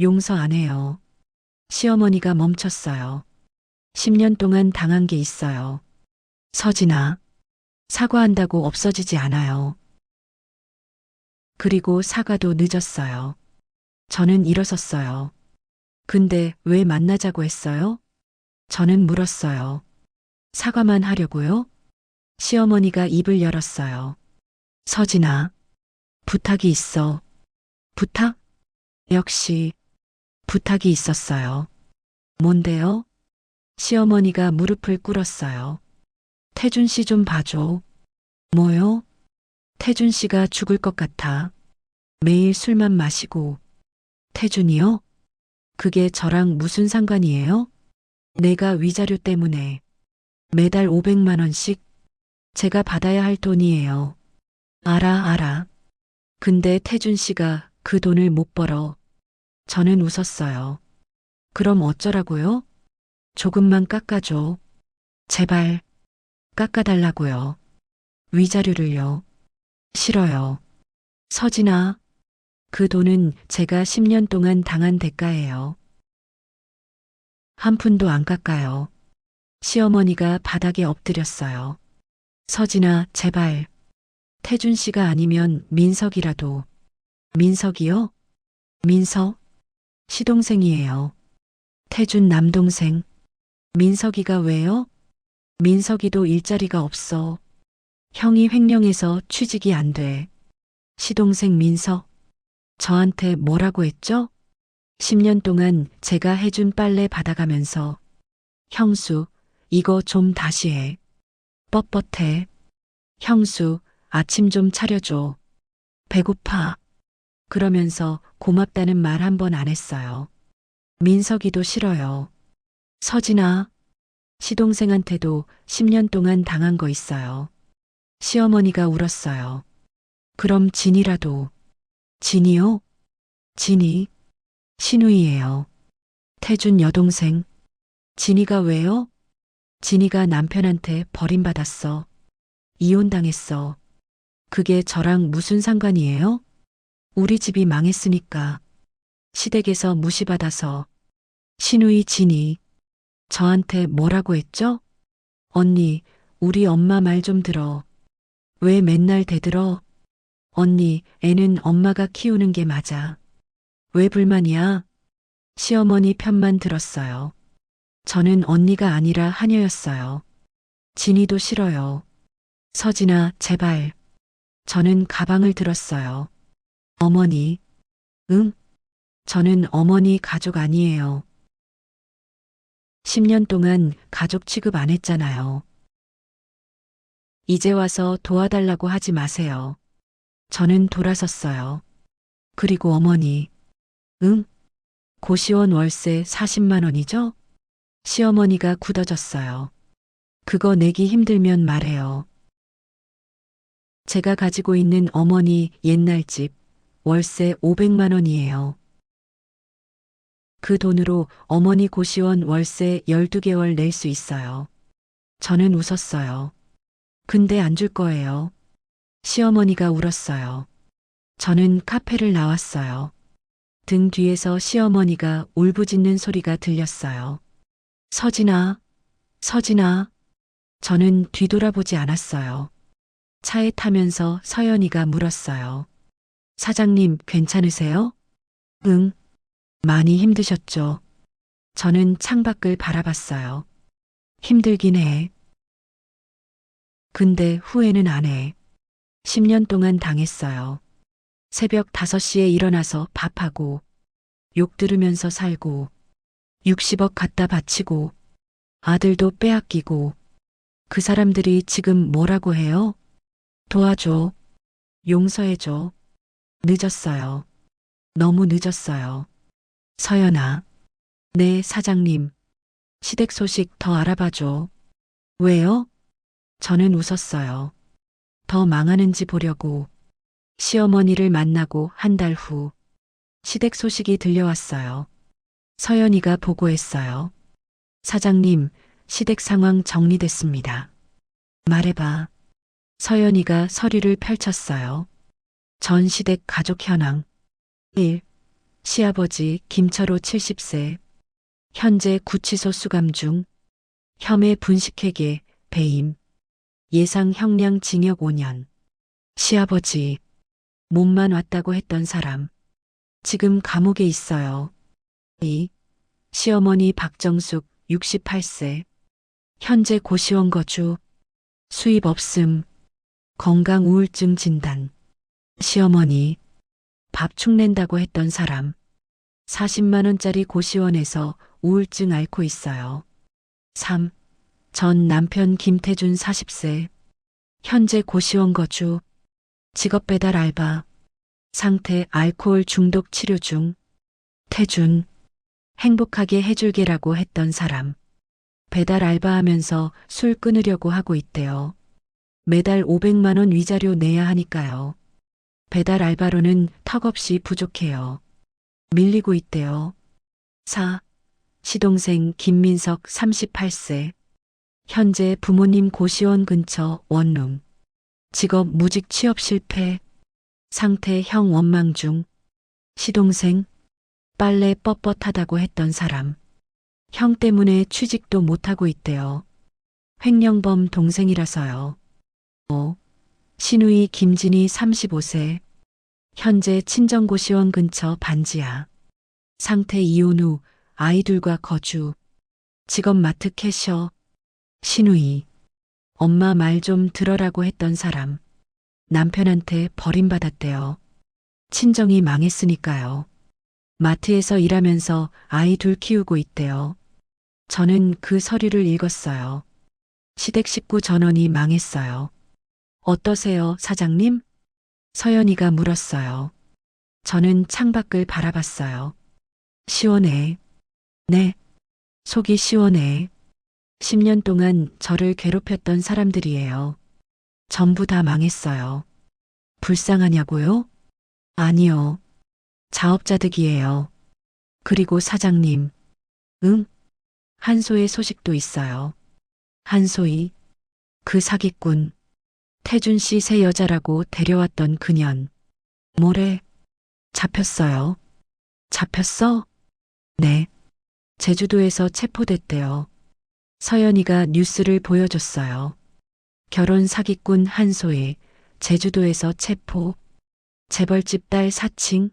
Speaker 1: 용서 안 해요. 시어머니가 멈췄어요. 10년 동안 당한 게 있어요. 서진아, 사과한다고 없어지지 않아요. 그리고 사과도 늦었어요. 저는 일어섰어요. 근데 왜 만나자고 했어요? 저는 물었어요. 사과만 하려고요? 시어머니가 입을 열었어요. 서진아, 부탁이 있어. 부탁? 역시 부탁이 있었어요. 뭔데요? 시어머니가 무릎을 꿇었어요. 태준 씨 좀 봐줘. 뭐요? 태준 씨가 죽을 것 같아. 매일 술만 마시고. 태준이요? 그게 저랑 무슨 상관이에요? 내가 위자료 때문에 매달 500만 원씩 제가 받아야 할 돈이에요. 알아. 근데 태준 씨가 그 돈을 못 벌어. 저는 웃었어요. 그럼 어쩌라고요? 조금만 깎아줘. 제발 깎아달라고요. 위자료를요. 싫어요. 서진아, 그 돈은 제가 10년 동안 당한 대가예요. 한 푼도 안 깎아요. 시어머니가 바닥에 엎드렸어요. 서진아, 제발. 태준 씨가 아니면 민석이라도. 민석이요? 민석? 시동생이에요. 태준 남동생. 민석이가 왜요? 민석이도 일자리가 없어. 형이 횡령해서 취직이 안 돼. 시동생 민석. 저한테 뭐라고 했죠? 10년 동안 제가 해준 빨래 받아가면서 형수, 이거 좀 다시 해. 뻣뻣해. 형수, 아침 좀 차려줘. 배고파. 그러면서 고맙다는 말 한 번 안 했어요. 민석이도 싫어요. 서진아, 시동생한테도 10년 동안 당한 거 있어요. 시어머니가 울었어요. 그럼 진이라도. 진이요? 진이? 신우이예요. 태준 여동생. 진이가 왜요? 진이가 남편한테 버림받았어. 이혼당했어. 그게 저랑 무슨 상관이에요? 우리 집이 망했으니까. 시댁에서 무시받아서. 신우이 진이. 저한테 뭐라고 했죠? 언니, 우리 엄마 말 좀 들어. 왜 맨날 대들어? 언니, 애는 엄마가 키우는 게 맞아. 왜 불만이야? 시어머니 편만 들었어요. 저는 언니가 아니라 하녀였어요. 진이도 싫어요. 서진아, 제발. 저는 가방을 들었어요. 어머니. 응? 저는 어머니 가족 아니에요. 10년 동안 가족 취급 안 했잖아요. 이제 와서 도와달라고 하지 마세요. 저는 돌아섰어요. 그리고 어머니. 응? 고시원 월세 40만 원이죠? 시어머니가 굳어졌어요. 그거 내기 힘들면 말해요. 제가 가지고 있는 어머니 옛날 집 월세 500만 원이에요. 그 돈으로 어머니 고시원 월세 12개월 낼 수 있어요. 저는 웃었어요. 근데 안 줄 거예요. 시어머니가 울었어요. 저는 카페를 나왔어요. 등 뒤에서 시어머니가 울부짖는 소리가 들렸어요. 서진아, 서진아. 저는 뒤돌아보지 않았어요. 차에 타면서 서연이가 물었어요. 사장님, 괜찮으세요? 응, 많이 힘드셨죠? 저는 창밖을 바라봤어요. 힘들긴 해. 근데 후회는 안 해. 10년 동안 당했어요. 새벽 5시에 일어나서 밥하고, 욕 들으면서 살고, 60억 갖다 바치고, 아들도 빼앗기고, 그 사람들이 지금 뭐라고 해요? 도와줘. 용서해줘. 늦었어요. 너무 늦었어요. 서연아. 네, 사장님. 시댁 소식 더 알아봐줘. 왜요? 저는 웃었어요. 더 망하는지 보려고. 시어머니를 만나고 한 달 후 시댁 소식이 들려왔어요. 서연이가 보고했어요. 사장님, 시댁 상황 정리됐습니다. 말해봐. 서연이가 서류를 펼쳤어요. 전 시댁 가족 현황. 1. 시아버지 김철호 70세. 현재 구치소 수감 중. 혐의 분식회계, 배임. 예상 형량 징역 5년. 시아버지. 몸만 왔다고 했던 사람. 지금 감옥에 있어요. 2. 시어머니 박정숙 68세. 현재 고시원 거주. 수입 없음. 건강 우울증 진단. 시어머니. 밥 축낸다고 했던 사람. 40만 원짜리 고시원에서 우울증 앓고 있어요. 3. 전 남편 김태준 40세. 현재 고시원 거주. 직업 배달 알바. 상태 알코올 중독 치료 중. 태준. 행복하게 해줄게라고 했던 사람. 배달 알바하면서 술 끊으려고 하고 있대요. 매달 500만 원 위자료 내야 하니까요. 배달 알바로는 턱없이 부족해요. 밀리고 있대요. 4. 시동생 김민석 38세. 현재 부모님 고시원 근처 원룸. 직업 무직 취업 실패. 상태 형 원망 중. 시동생. 빨래 뻣뻣하다고 했던 사람. 형 때문에 취직도 못하고 있대요. 횡령범 동생이라서요. 5. 시누이 김진희 35세. 현재 친정고시원 근처 반지하. 상태 이혼 후 아이들과 거주. 직업 마트 캐셔. 시누이. 엄마 말 좀 들어라고 했던 사람. 남편한테 버림받았대요. 친정이 망했으니까요. 마트에서 일하면서 아이 둘 키우고 있대요. 저는 그 서류를 읽었어요. 시댁 식구 전원이 망했어요. 어떠세요, 사장님? 서연이가 물었어요. 저는 창밖을 바라봤어요. 시원해. 네. 속이 시원해. 10년 동안 저를 괴롭혔던 사람들이에요. 전부 다 망했어요. 불쌍하냐고요? 아니요. 자업자득이에요. 그리고 사장님. 응? 한소의 소식도 있어요. 한소희. 그 사기꾼. 태준 씨 새 여자라고 데려왔던 그년. 뭐래? 잡혔어요. 잡혔어? 네. 제주도에서 체포됐대요. 서연이가 뉴스를 보여줬어요. 결혼 사기꾼 한소희. 제주도에서 체포. 재벌집 딸 사칭.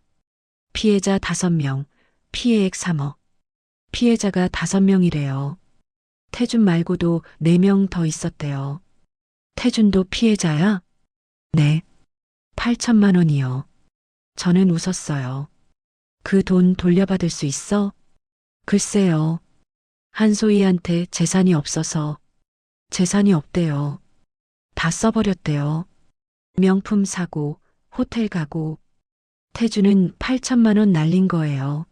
Speaker 1: 피해자 5명. 피해액 3억. 피해자가 5명이래요. 태준 말고도 4명 더 있었대요. 태준도 피해자야? 네. 8천만 원이요. 저는 웃었어요. 그 돈 돌려받을 수 있어? 글쎄요. 한소희한테 재산이 없어서. 재산이 없대요. 다 써버렸대요. 명품 사고, 호텔 가고. 태준은 8천만 원 날린 거예요.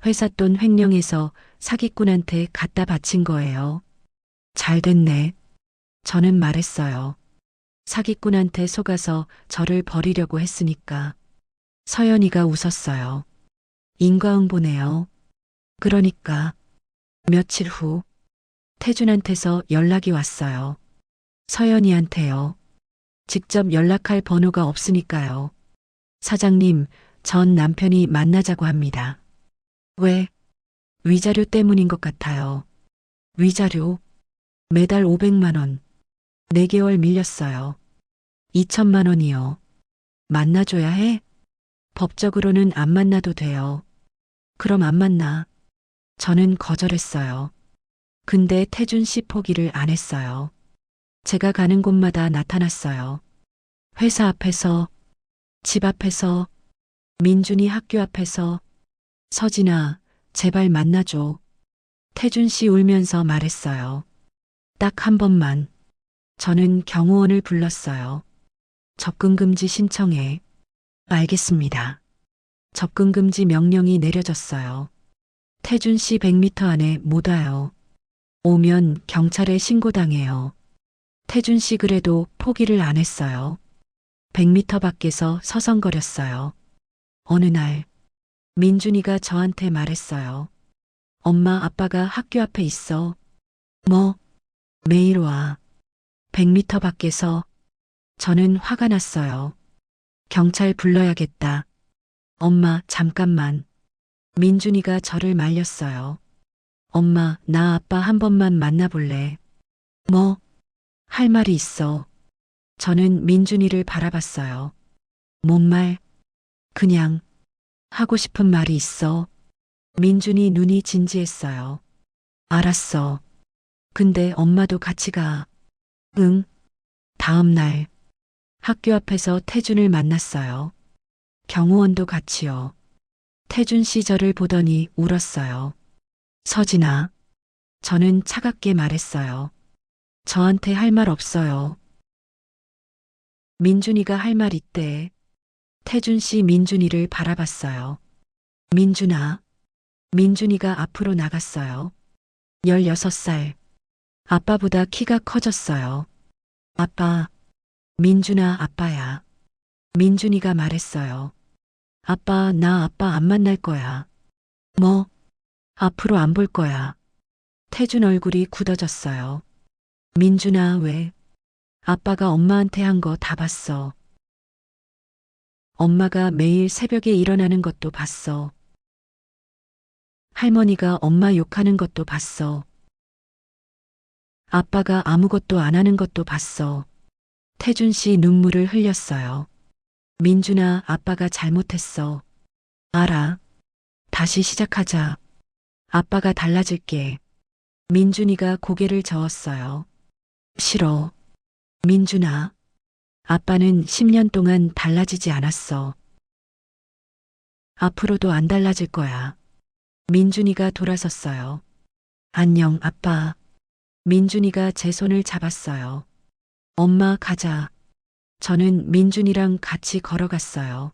Speaker 1: 회사 돈 횡령해서 사기꾼한테 갖다 바친 거예요. 잘 됐네. 저는 말했어요. 사기꾼한테 속아서 저를 버리려고 했으니까. 서연이가 웃었어요. 인과응보네요. 그러니까. 며칠 후 태준한테서 연락이 왔어요. 서연이한테요. 직접 연락할 번호가 없으니까요. 사장님, 전 남편이 만나자고 합니다. 왜? 위자료 때문인 것 같아요. 위자료? 매달 500만 원. 4개월 밀렸어요. 2천만 원이요. 만나줘야 해? 법적으로는 안 만나도 돼요. 그럼 안 만나. 저는 거절했어요. 근데 태준 씨 포기를 안 했어요. 제가 가는 곳마다 나타났어요. 회사 앞에서, 집 앞에서, 민준이 학교 앞에서. 서진아, 제발 만나줘. 태준 씨 울면서 말했어요. 딱 한 번만. 저는 경호원을 불렀어요. 접근 금지 신청해. 알겠습니다. 접근 금지 명령이 내려졌어요. 태준 씨 100m 안에 못 와요. 오면 경찰에 신고당해요. 태준 씨 그래도 포기를 안 했어요. 100m 밖에서 서성거렸어요. 어느 날 민준이가 저한테 말했어요. 엄마, 아빠가 학교 앞에 있어. 뭐? 매일 와. 100m 밖에서. 저는 화가 났어요. 경찰 불러야겠다. 엄마, 잠깐만. 민준이가 저를 말렸어요. 엄마, 나 아빠 한 번만 만나볼래. 뭐? 할 말이 있어. 저는 민준이를 바라봤어요. 뭔 말? 그냥 하고 싶은 말이 있어. 민준이 눈이 진지했어요. 알았어. 근데 엄마도 같이 가. 응. 다음 날 학교 앞에서 태준을 만났어요. 경호원도 같이요. 태준 씨 저를 보더니 울었어요. 서진아. 저는 차갑게 말했어요. 저한테 할 말 없어요. 민준이가 할 말 있대. 태준 씨 민준이를 바라봤어요. 민준아. 민준이가 앞으로 나갔어요. 16살. 아빠보다 키가 커졌어요. 아빠. 민준아, 아빠야. 민준이가 말했어요. 아빠, 나 아빠 안 만날 거야. 뭐? 앞으로 안 볼 거야. 태준 얼굴이 굳어졌어요. 민준아, 왜? 아빠가 엄마한테 한 거 다 봤어. 엄마가 매일 새벽에 일어나는 것도 봤어. 할머니가 엄마 욕하는 것도 봤어. 아빠가 아무것도 안 하는 것도 봤어. 태준 씨 눈물을 흘렸어요. 민준아, 아빠가 잘못했어. 알아. 다시 시작하자. 아빠가 달라질게. 민준이가 고개를 저었어요. 싫어. 민준아. 아빠는 10년 동안 달라지지 않았어. 앞으로도 안 달라질 거야. 민준이가 돌아섰어요. 안녕, 아빠. 민준이가 제 손을 잡았어요. 엄마, 가자. 저는 민준이랑 같이 걸어갔어요.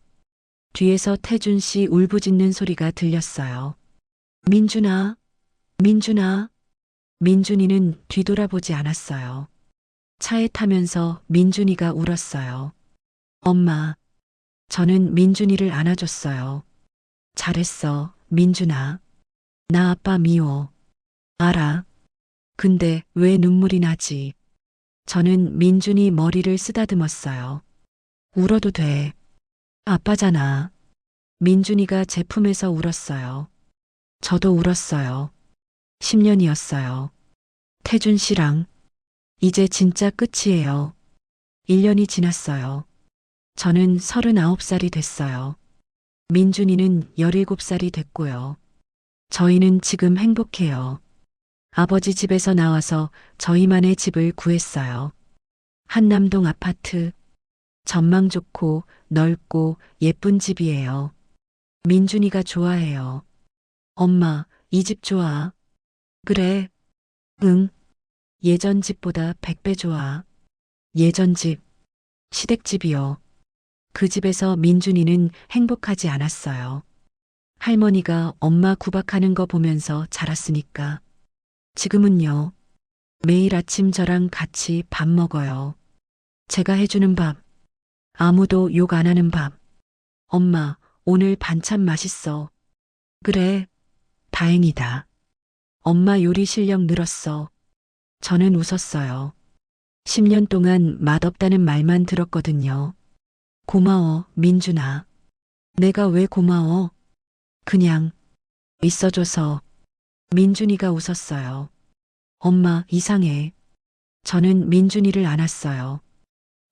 Speaker 1: 뒤에서 태준 씨 울부짖는 소리가 들렸어요. 민준아, 민준아. 민준이는 뒤돌아보지 않았어요. 차에 타면서 민준이가 울었어요. 엄마, 저는 민준이를 안아줬어요. 잘했어, 민준아. 나 아빠 미워. 알아. 근데 왜 눈물이 나지? 저는 민준이 머리를 쓰다듬었어요. 울어도 돼. 아빠잖아. 민준이가 제 품에서 울었어요. 저도 울었어요. 10년이었어요. 태준 씨랑. 이제 진짜 끝이에요. 1년이 지났어요. 저는 39살이 됐어요. 민준이는 17살이 됐고요. 저희는 지금 행복해요. 아버지 집에서 나와서 저희만의 집을 구했어요. 한남동 아파트. 전망 좋고 넓고 예쁜 집이에요. 민준이가 좋아해요. 엄마, 이 집 좋아. 그래. 응. 예전 집보다 100배 좋아. 예전 집. 시댁집이요. 그 집에서 민준이는 행복하지 않았어요. 할머니가 엄마 구박하는 거 보면서 자랐으니까. 지금은요. 매일 아침 저랑 같이 밥 먹어요. 제가 해주는 밥. 아무도 욕 안 하는 밥. 엄마, 오늘 반찬 맛있어. 그래. 다행이다. 엄마 요리 실력 늘었어. 저는 웃었어요. 10년 동안 맛없다는 말만 들었거든요. 고마워, 민준아. 내가 왜 고마워? 그냥 있어줘서. 민준이가 웃었어요. 엄마, 이상해. 저는 민준이를 안았어요.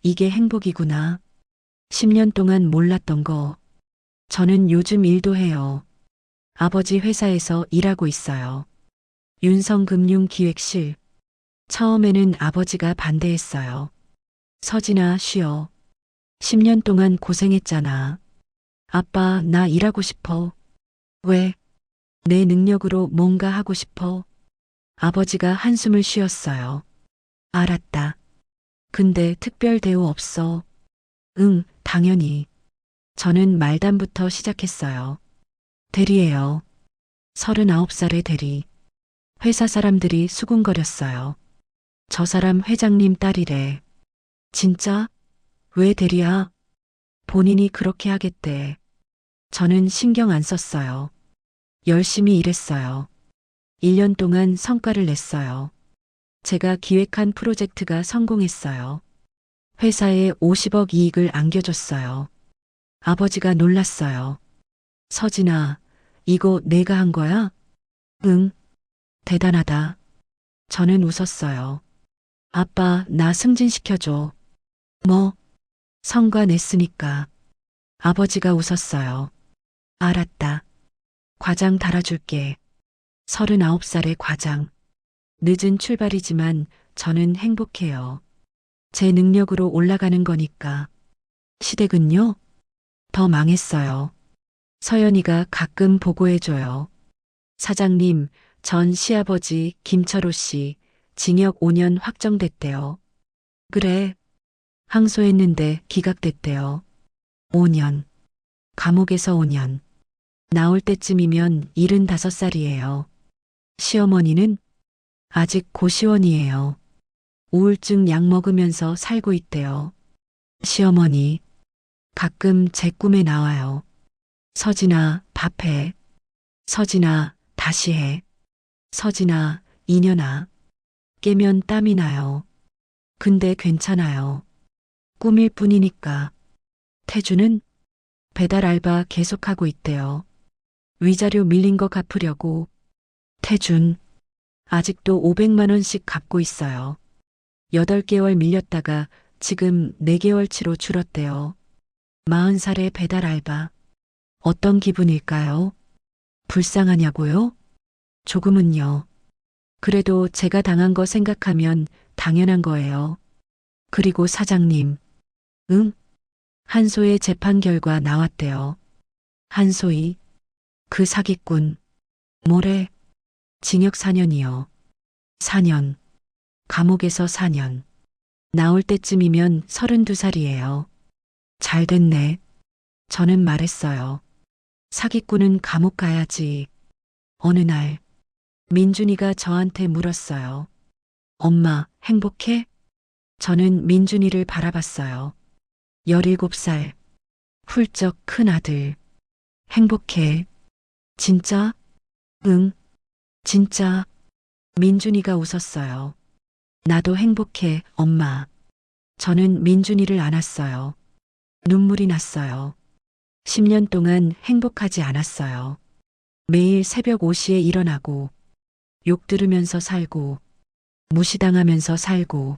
Speaker 1: 이게 행복이구나. 10년 동안 몰랐던 거. 저는 요즘 일도 해요. 아버지 회사에서 일하고 있어요. 윤성금융기획실. 처음에는 아버지가 반대했어요. 서진아, 쉬어. 10년 동안 고생했잖아. 아빠, 나 일하고 싶어. 왜? 내 능력으로 뭔가 하고 싶어. 아버지가 한숨을 쉬었어요. 알았다. 근데 특별 대우 없어. 응, 당연히. 저는 말담부터 시작했어요. 대리예요. 39살의 대리. 회사 사람들이 수군거렸어요. 저 사람 회장님 딸이래. 진짜? 왜 대리야? 본인이 그렇게 하겠대. 저는 신경 안 썼어요. 열심히 일했어요. 1년 동안 성과를 냈어요. 제가 기획한 프로젝트가 성공했어요. 회사에 50억 이익을 안겨줬어요. 아버지가 놀랐어요. 서진아, 이거 내가 한 거야? 응, 대단하다. 저는 웃었어요. 아빠, 나 승진시켜줘. 뭐? 성과 냈으니까. 아버지가 웃었어요. 알았다. 과장 달아줄게. 39살의 과장. 늦은 출발이지만 저는 행복해요. 제 능력으로 올라가는 거니까. 시댁은요? 더 망했어요. 서연이가 가끔 보고해줘요. 사장님, 전 시아버지 김철호 씨 징역 5년 확정됐대요. 그래. 항소했는데 기각됐대요. 5년. 감옥에서 5년. 나올 때쯤이면 75살이에요. 시어머니는 아직 고시원이에요. 우울증 약 먹으면서 살고 있대요. 시어머니, 가끔 제 꿈에 나와요. 서진아, 밥해. 서진아, 다시 해. 서진아, 이년아. 깨면 땀이 나요. 근데 괜찮아요. 꿈일 뿐이니까. 태주는 배달 알바 계속하고 있대요. 위자료 밀린 거 갚으려고. 태준, 아직도 500만 원씩 갚고 있어요. 8개월 밀렸다가 지금 4개월치로 줄었대요. 40살의 배달 알바. 어떤 기분일까요? 불쌍하냐고요? 조금은요. 그래도 제가 당한 거 생각하면 당연한 거예요. 그리고 사장님. 응? 한소의 재판 결과 나왔대요. 한소희. 그 사기꾼. 뭐래? 징역 4년이요. 4년. 감옥에서 4년. 나올 때쯤이면 32살이에요. 잘 됐네. 저는 말했어요. 사기꾼은 감옥 가야지. 어느 날, 민준이가 저한테 물었어요. 엄마, 행복해? 저는 민준이를 바라봤어요. 17살. 훌쩍 큰 아들. 행복해. 진짜? 응, 진짜. 민준이가 웃었어요. 나도 행복해, 엄마. 저는 민준이를 안았어요. 눈물이 났어요. 10년 동안 행복하지 않았어요. 매일 새벽 5시에 일어나고, 욕 들으면서 살고, 무시당하면서 살고.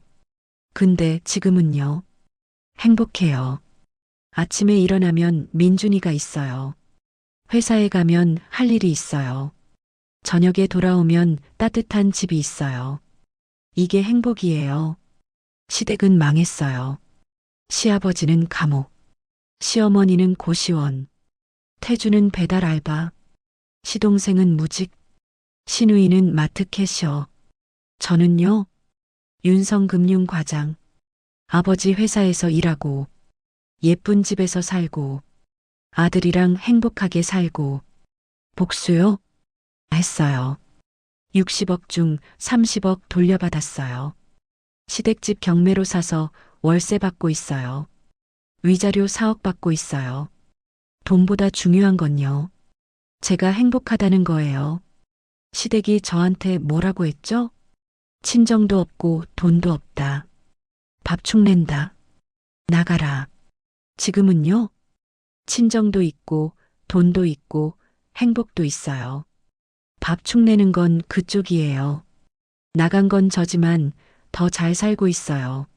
Speaker 1: 근데 지금은요. 행복해요. 아침에 일어나면 민준이가 있어요. 회사에 가면 할 일이 있어요. 저녁에 돌아오면 따뜻한 집이 있어요. 이게 행복이에요. 시댁은 망했어요. 시아버지는 감옥, 시어머니는 고시원, 태주는 배달 알바, 시동생은 무직, 시누이는 마트 캐셔. 저는요, 윤성금융 과장, 아버지 회사에서 일하고, 예쁜 집에서 살고, 아들이랑 행복하게 살고, 복수요? 했어요. 60억 중 30억 돌려받았어요. 시댁집 경매로 사서 월세 받고 있어요. 위자료 4억 받고 있어요. 돈보다 중요한 건요. 제가 행복하다는 거예요. 시댁이 저한테 뭐라고 했죠? 친정도 없고 돈도 없다. 밥축 낸다. 나가라. 지금은요? 친정도 있고 돈도 있고 행복도 있어요. 밥축 내는 건 그쪽이에요. 나간 건 저지만 더 잘 살고 있어요.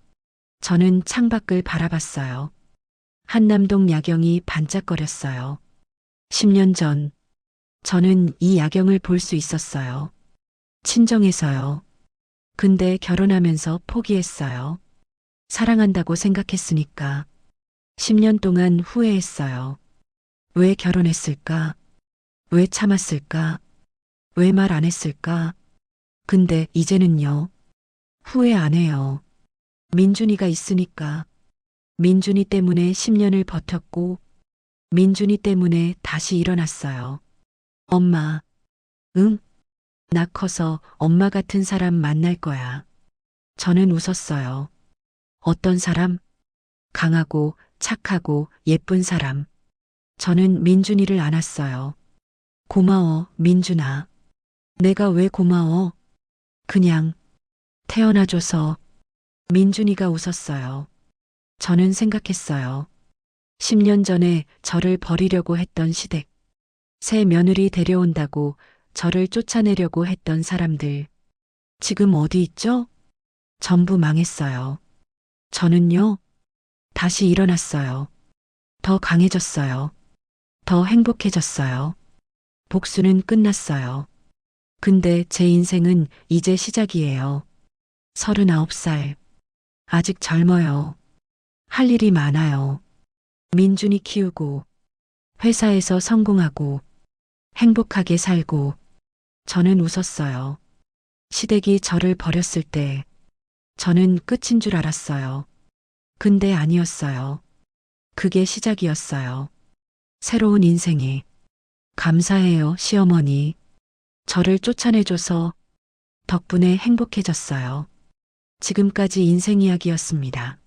Speaker 1: 저는 창밖을 바라봤어요. 한남동 야경이 반짝거렸어요. 10년 전, 저는 이 야경을 볼 수 있었어요. 친정에서요. 근데 결혼하면서 포기했어요. 사랑한다고 생각했으니까. 10년 동안 후회했어요. 왜 결혼했을까? 왜 참았을까? 왜 말 안 했을까? 근데 이제는요. 후회 안 해요. 민준이가 있으니까. 민준이 때문에 10년을 버텼고 민준이 때문에 다시 일어났어요. 엄마, 응? 나 커서 엄마 같은 사람 만날 거야. 저는 웃었어요. 어떤 사람? 강하고 착하고 예쁜 사람. 저는 민준이를 안았어요. 고마워, 민준아. 내가 왜 고마워? 그냥 태어나줘서. 민준이가 웃었어요. 저는 생각했어요. 10년 전에 저를 버리려고 했던 시댁. 새 며느리 데려온다고 저를 쫓아내려고 했던 사람들. 지금 어디 있죠? 전부 망했어요. 저는요, 다시 일어났어요. 더 강해졌어요. 더 행복해졌어요. 복수는 끝났어요. 근데 제 인생은 이제 시작이에요. 39살. 아직 젊어요. 할 일이 많아요. 민준이 키우고, 회사에서 성공하고, 행복하게 살고, 저는 웃었어요. 시댁이 저를 버렸을 때, 저는 끝인 줄 알았어요. 근데 아니었어요. 그게 시작이었어요. 새로운 인생이. 감사해요, 시어머니. 저를 쫓아내줘서 덕분에 행복해졌어요. 지금까지 인생 이야기였습니다.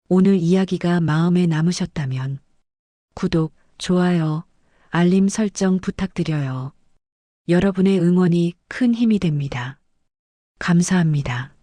Speaker 1: 오늘 이야기가 마음에 남으셨다면 구독, 좋아요, 알림 설정 부탁드려요. 여러분의 응원이 큰 힘이 됩니다. 감사합니다.